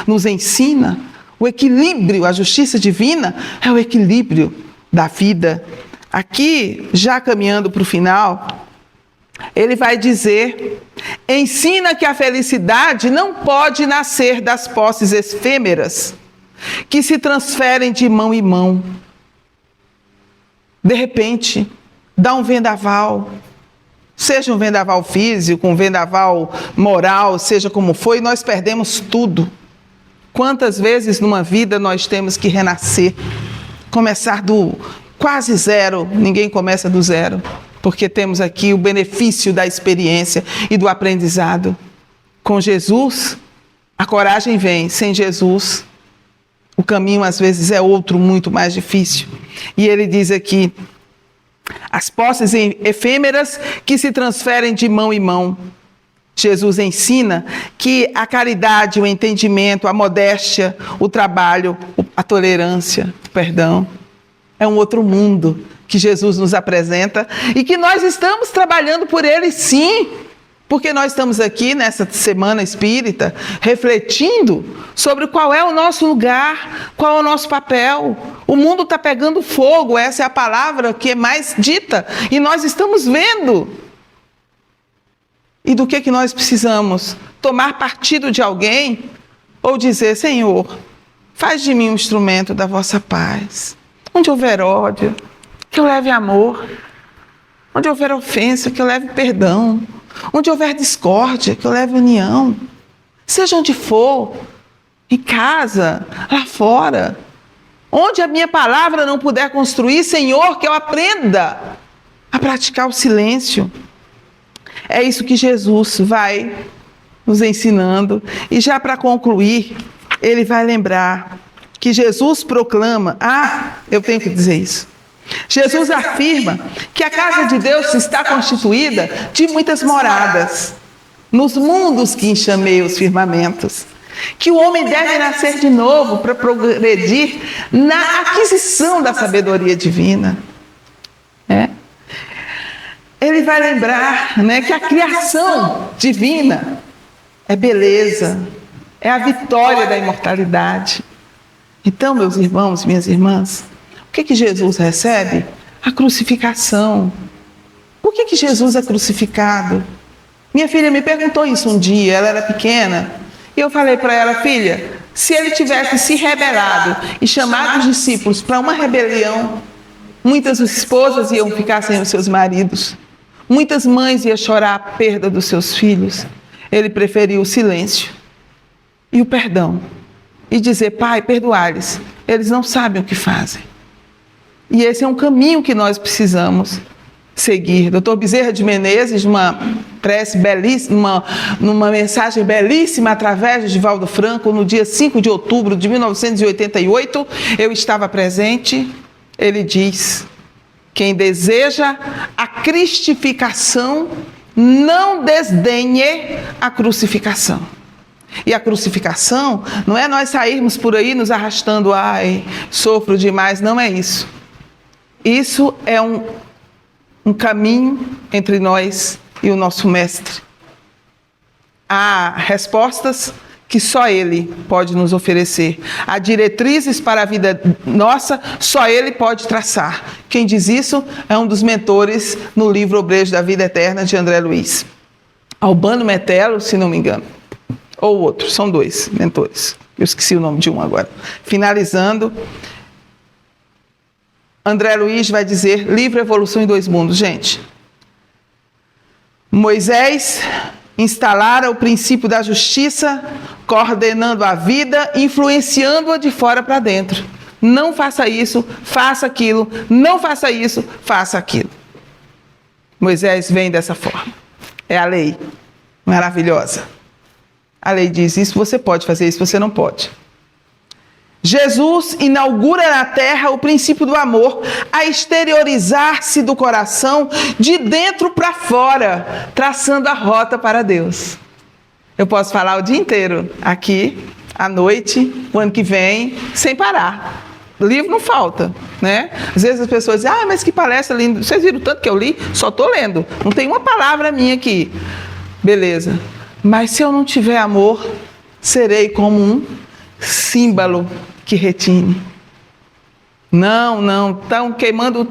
[SPEAKER 1] nos ensina. O equilíbrio, a justiça divina é o equilíbrio da vida. Aqui, já caminhando para o final, ele vai dizer, ensina que a felicidade não pode nascer das posses efêmeras que se transferem de mão em mão. De repente, dá um vendaval, seja um vendaval físico, um vendaval moral, seja como for, e nós perdemos tudo. Quantas vezes numa vida nós temos que renascer, começar do quase zero, ninguém começa do zero, porque temos aqui o benefício da experiência e do aprendizado. Com Jesus, a coragem vem, sem Jesus, o caminho às vezes é outro, muito mais difícil. E ele diz aqui, as posses efêmeras que se transferem de mão em mão. Jesus ensina que a caridade, o entendimento, a modéstia, o trabalho, a tolerância, o perdão, é um outro mundo que Jesus nos apresenta e que nós estamos trabalhando por ele, sim, porque nós estamos aqui nessa semana espírita refletindo sobre qual é o nosso lugar, qual é o nosso papel. O mundo está pegando fogo, essa é a palavra que é mais dita, e nós estamos vendo. E do que nós precisamos? Tomar partido de alguém ou dizer: Senhor, faz de mim um instrumento da vossa paz. Onde houver ódio, que eu leve amor. Onde houver ofensa, que eu leve perdão. Onde houver discórdia, que eu leve união. Seja onde for, em casa, lá fora. Onde a minha palavra não puder construir, Senhor, que eu aprenda a praticar o silêncio. É isso que Jesus vai nos ensinando. E já para concluir, ele vai lembrar que Jesus proclama, eu tenho que dizer isso. Jesus afirma que a casa de Deus está constituída de muitas moradas, nos mundos que enxamei os firmamentos, que o homem deve nascer de novo para progredir na aquisição da sabedoria divina. Ele vai lembrar, que a criação divina é beleza, é a vitória da imortalidade. Então, meus irmãos, minhas irmãs, o que Jesus recebe? A crucificação. Por que Jesus é crucificado? Minha filha me perguntou isso um dia, ela era pequena, e eu falei para ela: filha, se ele tivesse se rebelado e chamado os discípulos para uma rebelião, muitas esposas iam ficar sem os seus maridos, muitas mães iam chorar a perda dos seus filhos. Ele preferiu o silêncio e o perdão, e dizer: Pai, perdoai-lhes, eles não sabem o que fazem. E esse é um caminho que nós precisamos seguir. Dr. Bezerra de Menezes, numa prece belíssima, numa mensagem belíssima através de Divaldo Franco, no dia 5 de outubro de 1988, eu estava presente. Ele diz: quem deseja a cristificação, não desdenhe a crucificação. E a crucificação não é nós sairmos por aí nos arrastando: sofro demais. Não é isso. Isso é um caminho entre nós e o nosso mestre. Há respostas que só ele pode nos oferecer. Há diretrizes para a vida nossa, só ele pode traçar. Quem diz isso é um dos mentores no livro Obreiros da Vida Eterna, de André Luiz. Albano Metelo, se não me engano. Ou outro, são dois mentores. Eu esqueci o nome de um agora. Finalizando, André Luiz vai dizer: livre evolução em dois mundos. Gente, Moisés instalara o princípio da justiça, coordenando a vida, influenciando-a de fora para dentro. Não faça isso, faça aquilo. Não faça isso, faça aquilo. Moisés vem dessa forma. É a lei maravilhosa. A lei diz: isso você pode fazer, isso você não pode. Jesus inaugura na terra o princípio do amor, a exteriorizar-se do coração de dentro para fora, traçando a rota para Deus. Eu posso falar o dia inteiro aqui, à noite, o ano que vem, sem parar. Livro não falta, né? Às vezes as pessoas dizem: mas que palestra linda. Vocês viram tanto que eu li? Só estou lendo. Não tem uma palavra minha aqui. Beleza. Mas se eu não tiver amor, serei como um símbolo que retine. Não, estão queimando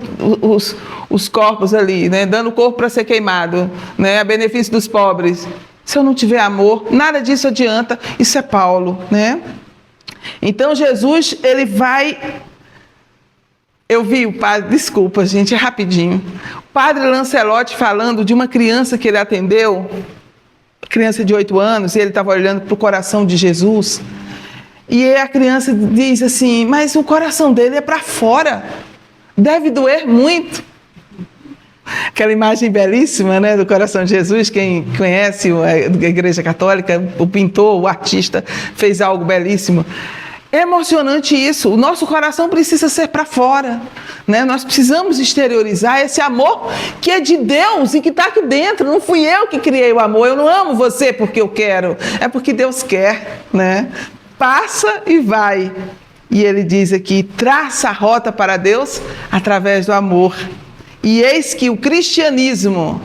[SPEAKER 1] os corpos ali, né? Dando o corpo para ser queimado, né? A benefício dos pobres. Se eu não tiver amor, nada disso adianta. Isso é Paulo, né? Então Jesus, ele vai... Eu vi o padre, desculpa gente, é rapidinho. O padre Lancelotti falando de uma criança que ele atendeu, criança de 8 anos, e ele estava olhando para o coração de Jesus. E a criança diz assim: mas o coração dele é para fora, deve doer muito. Aquela imagem belíssima, né, do coração de Jesus. Quem conhece a Igreja Católica, o pintor, o artista, fez algo belíssimo. É emocionante isso. O nosso coração precisa ser para fora, né? Nós precisamos exteriorizar esse amor que é de Deus e que está aqui dentro. Não fui eu que criei o amor. Eu não amo você porque eu quero, é porque Deus quer, né? Passa e vai. E ele diz aqui, traça a rota para Deus através do amor. E eis que o cristianismo,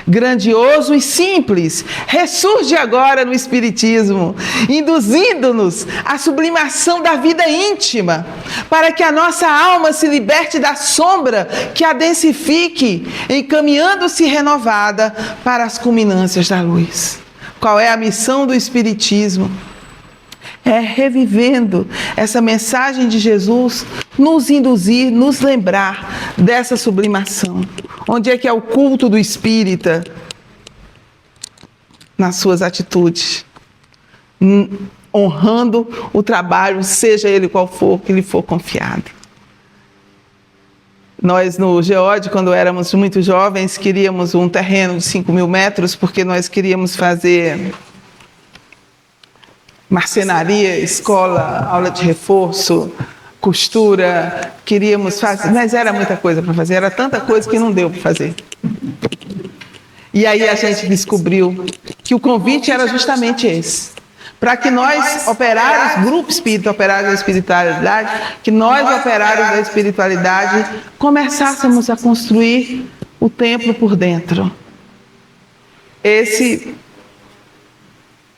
[SPEAKER 1] grandioso e simples, ressurge agora no Espiritismo, induzindo-nos à sublimação da vida íntima, para que a nossa alma se liberte da sombra que a densifique, encaminhando-se renovada para as culminâncias da luz. Qual é a missão do Espiritismo? É revivendo essa mensagem de Jesus, nos induzir, nos lembrar dessa sublimação. Onde é que é o culto do espírita? Nas suas atitudes, honrando o trabalho, seja ele qual for, que lhe for confiado. Nós no GEOD, quando éramos muito jovens, queríamos um terreno de 5.000 metros, porque nós queríamos fazer marcenaria, escola, aula de reforço, costura, queríamos fazer, mas era muita coisa para fazer, era tanta coisa que não deu para fazer. E aí a gente descobriu que o convite era justamente esse, para que nós, operários, grupo espírita, operários da espiritualidade, que nós, operários da espiritualidade, começássemos a construir o templo por dentro. Esse,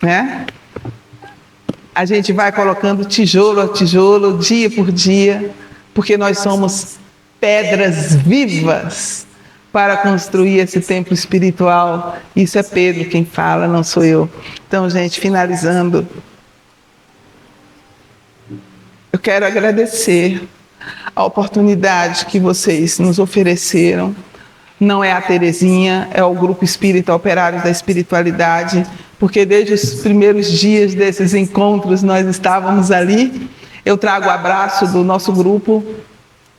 [SPEAKER 1] né? A gente vai colocando tijolo a tijolo, dia por dia, porque nós somos pedras vivas para construir esse templo espiritual. Isso é Pedro quem fala, não sou eu. Então, gente, finalizando, eu quero agradecer a oportunidade que vocês nos ofereceram. Não é a Terezinha, é o Grupo Espírita Operários da Espiritualidade, porque desde os primeiros dias desses encontros nós estávamos ali. Eu trago o abraço do nosso grupo.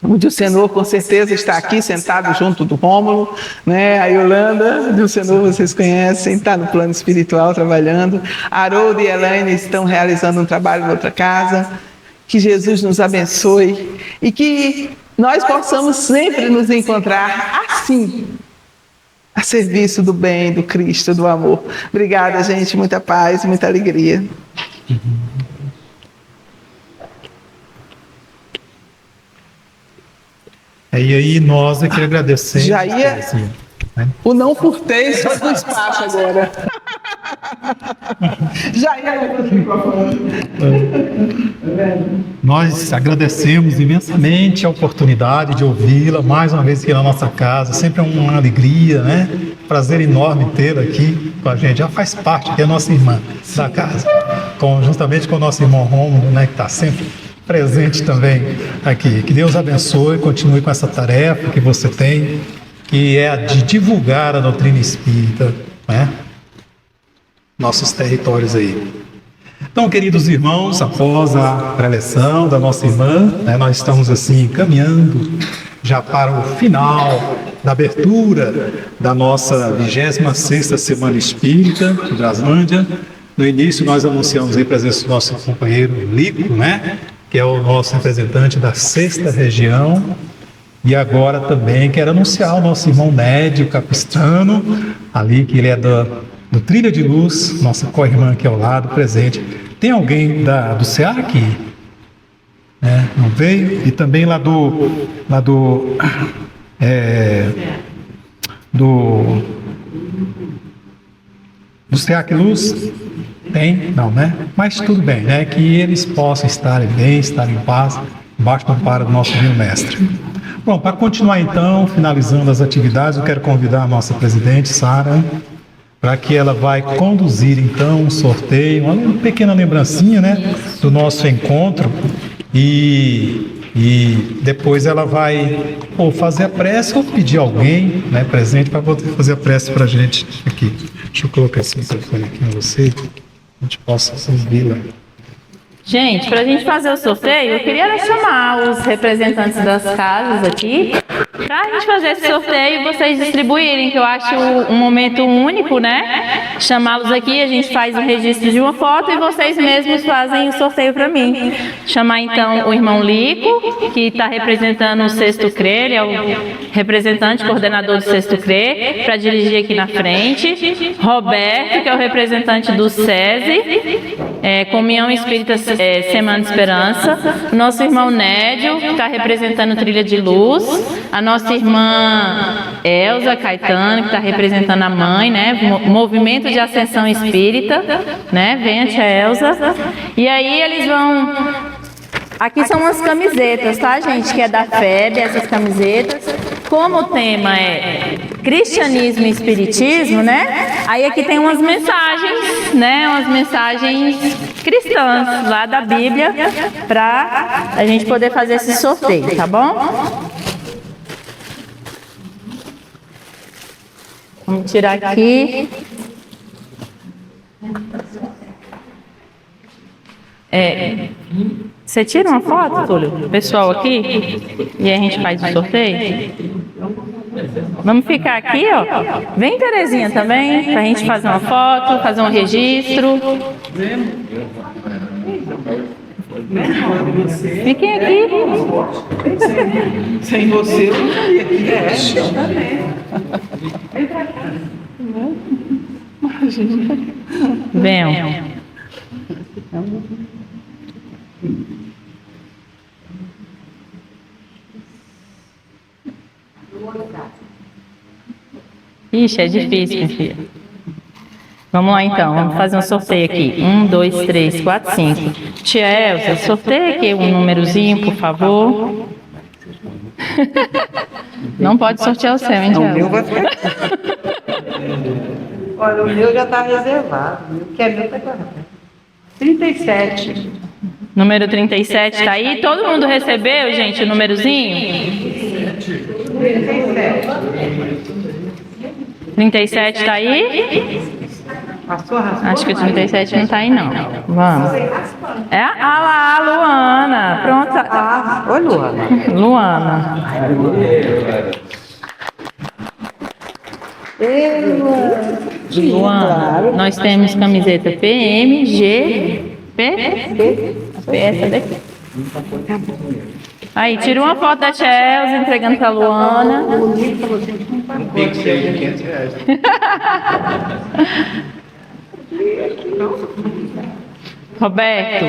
[SPEAKER 1] O Dilcenor com certeza está aqui sentado junto do Rômulo, né? A Yolanda, o Dilcenor vocês conhecem, está no plano espiritual trabalhando. A Haroldo e a Elaine estão realizando um trabalho em outra casa. Que Jesus nos abençoe e que nós possamos sempre nos encontrar assim, a serviço do bem, do Cristo, do amor. Obrigada, gente. Muita paz, muita alegria.
[SPEAKER 2] E aí nós é que agradecemos.
[SPEAKER 1] Já ia... O não furtei só do espaço agora. Já ia...
[SPEAKER 2] Nós agradecemos imensamente a oportunidade de ouvi-la mais uma vez aqui na nossa casa. Sempre é uma alegria, né? Prazer enorme tê-la aqui com a gente. Já faz parte, que é a nossa irmã da casa, juntamente com o nosso irmão Rômulo, né? Que está sempre presente também aqui. Que Deus abençoe, continue com essa tarefa que você tem, que é a de divulgar a doutrina espírita, né? Nossos territórios aí. Então, queridos irmãos, após a preleção da nossa irmã, né, nós estamos assim caminhando já para o final da abertura da nossa 26ª Semana Espírita de Braslândia. No início nós anunciamos aí a presença do nosso companheiro Lico, né, que é o nosso representante da 6ª região. E agora também quero anunciar o nosso irmão Nédio Capistrano, ali que ele é do Trilha de Luz, nossa co-irmã aqui ao lado, presente. Tem alguém do CA aqui? Não veio? E também lá do CEAC Luz? Tem? Não, né? Mas tudo bem, né? Que eles possam estar bem, estar em paz, embaixo do amparo do nosso Divino Mestre. Bom, para continuar então, finalizando as atividades, eu quero convidar a nossa presidente, Sara, para que ela vai conduzir então um sorteio, uma pequena lembrancinha, né, do nosso encontro, e depois ela vai fazer a prece ou pedir alguém, né, presente para poder fazer a prece para a gente aqui. Deixa eu colocar esse microfone aqui em você, que a gente possa ouvi-la.
[SPEAKER 3] Gente, para a gente fazer o sorteio, eu queria chamar os representantes das casas aqui Pra gente fazer esse sorteio, vocês distribuírem, que eu acho um momento único, né? Chamá-los aqui, a gente faz o registro de uma foto e vocês mesmos fazem o sorteio para mim. Chamar então o irmão Lico, que está representando o Sexto CRE, ele é o representante, coordenador do Sexto CRE, para dirigir aqui na frente. Roberto, que é o representante do SESI, Comunhão Espírita Semana de Esperança. O nosso irmão Nédio, que está representando Trilha de Luz. A nossa irmã Elza Caetano, que está representando a mãe, né? Movimento de Ascensão Espírita, né? Vem a tia Elza. E aí eles vão... Aqui são umas camisetas, tá, gente? Que é da FEB, essas camisetas. Como o tema é cristianismo e espiritismo, né? Aí aqui tem umas mensagens, né? Umas mensagens cristãs lá da Bíblia para a gente poder fazer esse sorteio, tá bom? Vamos tirar aqui. Você tira uma foto, Túlio? Pessoal aqui? E aí a gente faz o sorteio? Vamos ficar aqui, ó. Vem, Terezinha, também, pra gente fazer uma foto, fazer um registro. Fiquem aqui.
[SPEAKER 1] Sem você, eu não ia aqui.
[SPEAKER 3] Venham. Ixi, é difícil, minha filha. Vamos lá então, vamos fazer um sorteio aqui. 1, 2, 3, 4, 5. Tia Elza, sorteia aqui um númerozinho, por favor. Não pode sortear o seu, hein, tia
[SPEAKER 4] O meu
[SPEAKER 3] Elza?
[SPEAKER 4] vai ficar. Olha, o meu já está reservado. O que é meu está guardado. 37.
[SPEAKER 3] Número 37 tá aí? Todo mundo recebeu, gente, o númerozinho? 37 tá aí?
[SPEAKER 4] Passou a raspar?
[SPEAKER 3] Acho que o 37 não tá aí, não. Vamos. Lá, a Luana. Pronto.
[SPEAKER 4] Ah, oi, Luana.
[SPEAKER 3] Luana. Luana. Nós temos camiseta PM, G, P, essa daqui. Aí, tira uma foto da tia Elza entregando pra Luana. Roberto.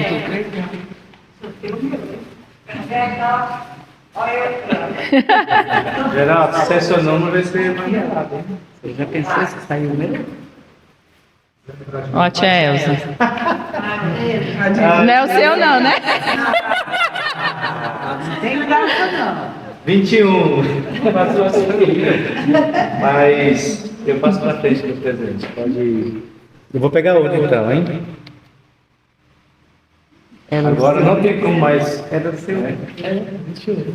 [SPEAKER 5] Geraldo, se é seu nome, não vai ser mandelado, hein?
[SPEAKER 4] Você já pensou se saiu mesmo?
[SPEAKER 3] Ó, a tia Elza. Não é o seu, não, né?
[SPEAKER 4] Não tem graça, não.
[SPEAKER 5] 21. Passou assim. Mas eu passo pra frente com os presentes. Pode ir. Eu vou pegar outro então, hein? Agora não tem como mais. É do seu. É 21.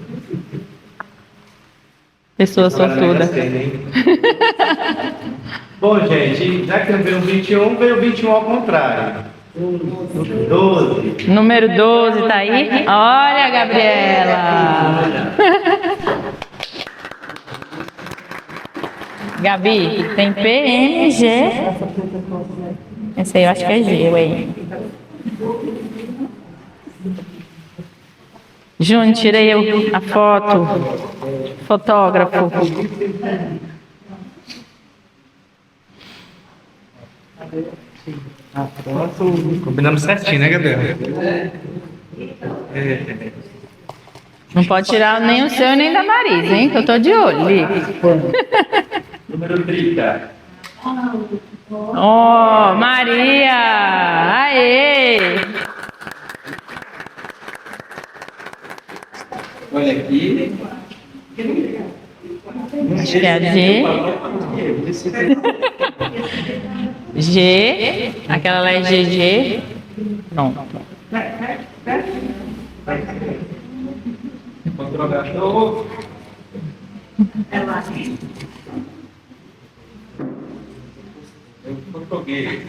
[SPEAKER 3] Pessoa sortuda.
[SPEAKER 5] Bom, gente, já que não veio o 21, veio o 21 ao contrário. 12.
[SPEAKER 3] Número 12 tá aí? Olha, Gabriela. Gabi, tem P, N, G. Esse aí eu acho que é G, ué. Júnior, tirei a foto. Fotógrafo.
[SPEAKER 5] Combinamos certinho, né, Gabriela?
[SPEAKER 3] Não pode tirar nem o seu nem da Marisa, hein? Que eu tô de olho, Lico.
[SPEAKER 5] Número 30.
[SPEAKER 3] Oh, Maria! Aê!
[SPEAKER 5] Olha aqui.
[SPEAKER 3] Acho que é a G. G. Aquela lá é GG. Pronto.
[SPEAKER 5] Controlador. Eu português.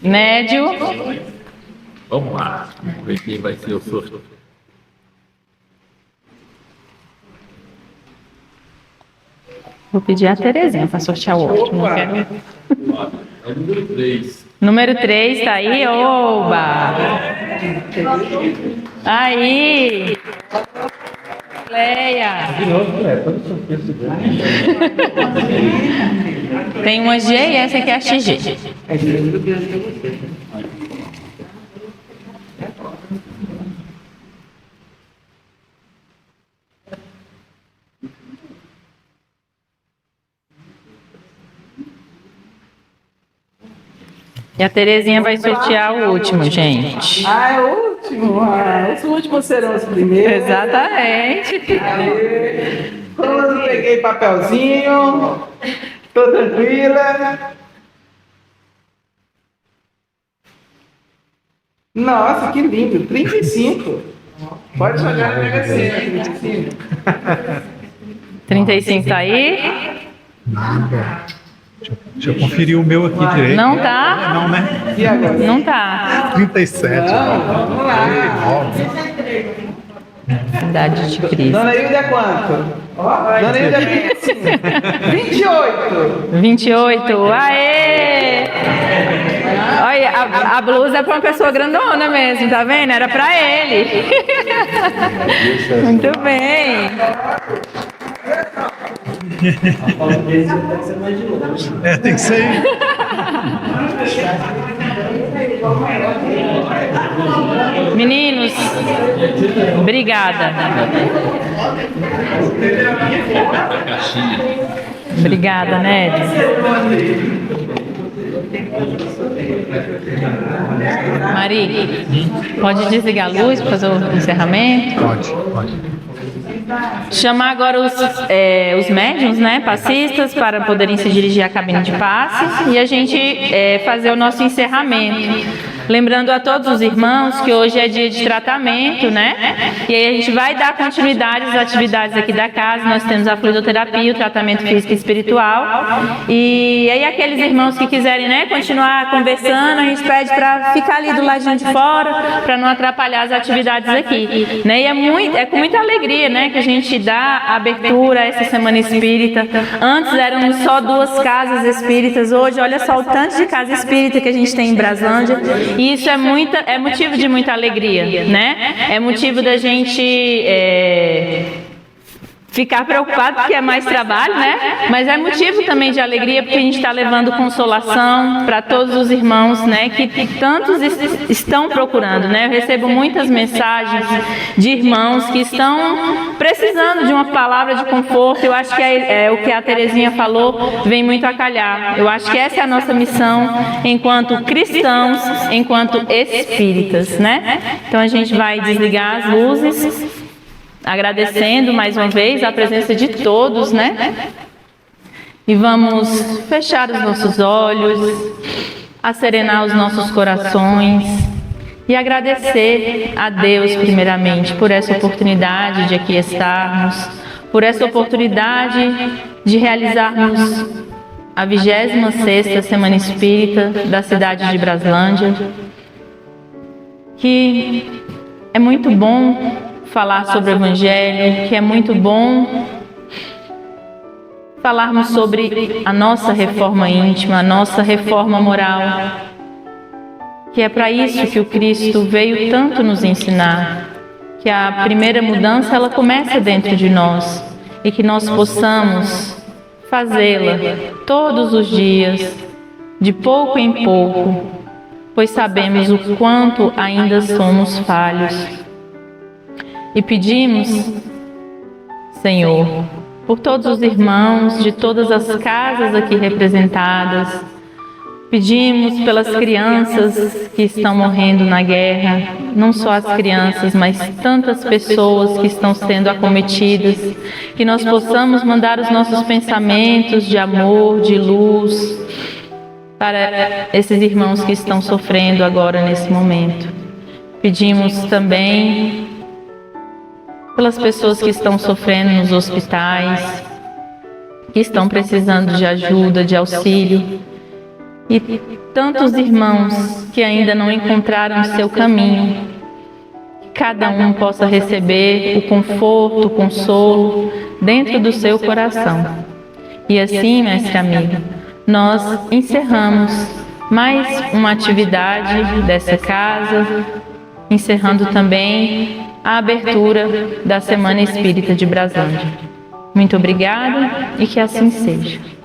[SPEAKER 3] Nédio.
[SPEAKER 6] Vamos lá, vamos ver quem vai ser o sorteio.
[SPEAKER 3] Vou pedir a Terezinha para sortear o outro. Não quero...
[SPEAKER 6] É o número 3.
[SPEAKER 3] Número 3 tá aí, oba! Aí! Leia! Tem uma G e essa aqui é a XG. E a Terezinha vai sortear o último, gente.
[SPEAKER 1] Ah, é o último. Ah, os últimos serão os primeiros.
[SPEAKER 3] Exatamente.
[SPEAKER 1] Quando eu peguei papelzinho, tô tranquila. Nossa, que lindo. 35. Pode jogar na Mega Sena, 35.
[SPEAKER 3] 35 tá aí?
[SPEAKER 2] Nada. Deixa eu conferir o meu aqui direito.
[SPEAKER 3] Não tá?
[SPEAKER 2] Não, né?
[SPEAKER 1] E agora?
[SPEAKER 3] Não tá.
[SPEAKER 2] 37.
[SPEAKER 1] Vamos lá.
[SPEAKER 3] Idade de Cristo.
[SPEAKER 1] Dona Hilda é quanto? Dona Hilda é 25. 28.
[SPEAKER 3] 28. Aê! Olha, a blusa é pra uma pessoa grandona mesmo, tá vendo? Era pra ele. Muito bem.
[SPEAKER 2] Tem que ser.
[SPEAKER 3] Meninos, obrigada. Obrigada, Ned. Mari, pode desligar a luz para fazer o encerramento?
[SPEAKER 2] Pode.
[SPEAKER 3] Chamar agora os médiuns, né, passistas, para poderem se dirigir à cabine de passe e a gente fazer o nosso encerramento. Lembrando a todos os irmãos que hoje é dia de tratamento, né? E aí a gente vai dar continuidade às atividades aqui da casa. Nós temos a fluidoterapia, o tratamento físico e espiritual. E aí aqueles irmãos que quiserem, né, continuar conversando, a gente pede para ficar ali do ladinho de fora, para não atrapalhar as atividades aqui, né? E é com muita alegria, né, que a gente dá abertura a essa semana espírita. Antes eram só 2 casas espíritas, hoje olha só o tanto de casa espírita que a gente tem em Braslândia. E isso é motivo de muita alegria, né? É motivo da gente ficar preocupado porque é mais trabalho, né? Mas é motivo também de alegria porque a gente está levando consolação para todos os irmãos, né? Que tantos estão procurando, né? Eu recebo muitas mensagens de irmãos que estão precisando de uma palavra de conforto. Eu acho que o que a Terezinha falou vem muito a calhar. Eu acho que essa é a nossa missão enquanto cristãos, enquanto espíritas, né? Então a gente vai desligar as luzes, agradecendo mais uma vez a presença de todos, né? E vamos fechar os nossos olhos, acerenar os nossos corações e agradecer a Deus primeiramente por essa oportunidade de aqui estarmos, por essa oportunidade de realizarmos a 26ª Semana Espírita da cidade de Braslândia, que é muito bom falar sobre o Evangelho, que é muito bom falarmos sobre a nossa reforma íntima, a nossa reforma moral, que é para isso que o Cristo veio tanto nos ensinar, que a primeira mudança ela começa dentro de nós e que nós possamos fazê-la todos os dias, de pouco em pouco, pois sabemos o quanto ainda somos falhos. E pedimos, Senhor, por todos os irmãos de todas as casas aqui representadas, pedimos pelas crianças que estão morrendo na guerra, não só as crianças, mas tantas pessoas que estão sendo acometidas, que nós possamos mandar os nossos pensamentos de amor, de luz, para esses irmãos que estão sofrendo agora nesse momento. Pedimos também pelas pessoas que estão sofrendo nos hospitais, que estão precisando de ajuda, de auxílio. e tantos irmãos que ainda não encontraram o seu caminho. Que cada um possa receber o conforto, o consolo dentro do seu coração. E assim, mestre amigo, nós encerramos mais uma atividade dessa casa, encerrando também a abertura da Semana Espírita de Braslândia. Muito obrigada e que assim seja.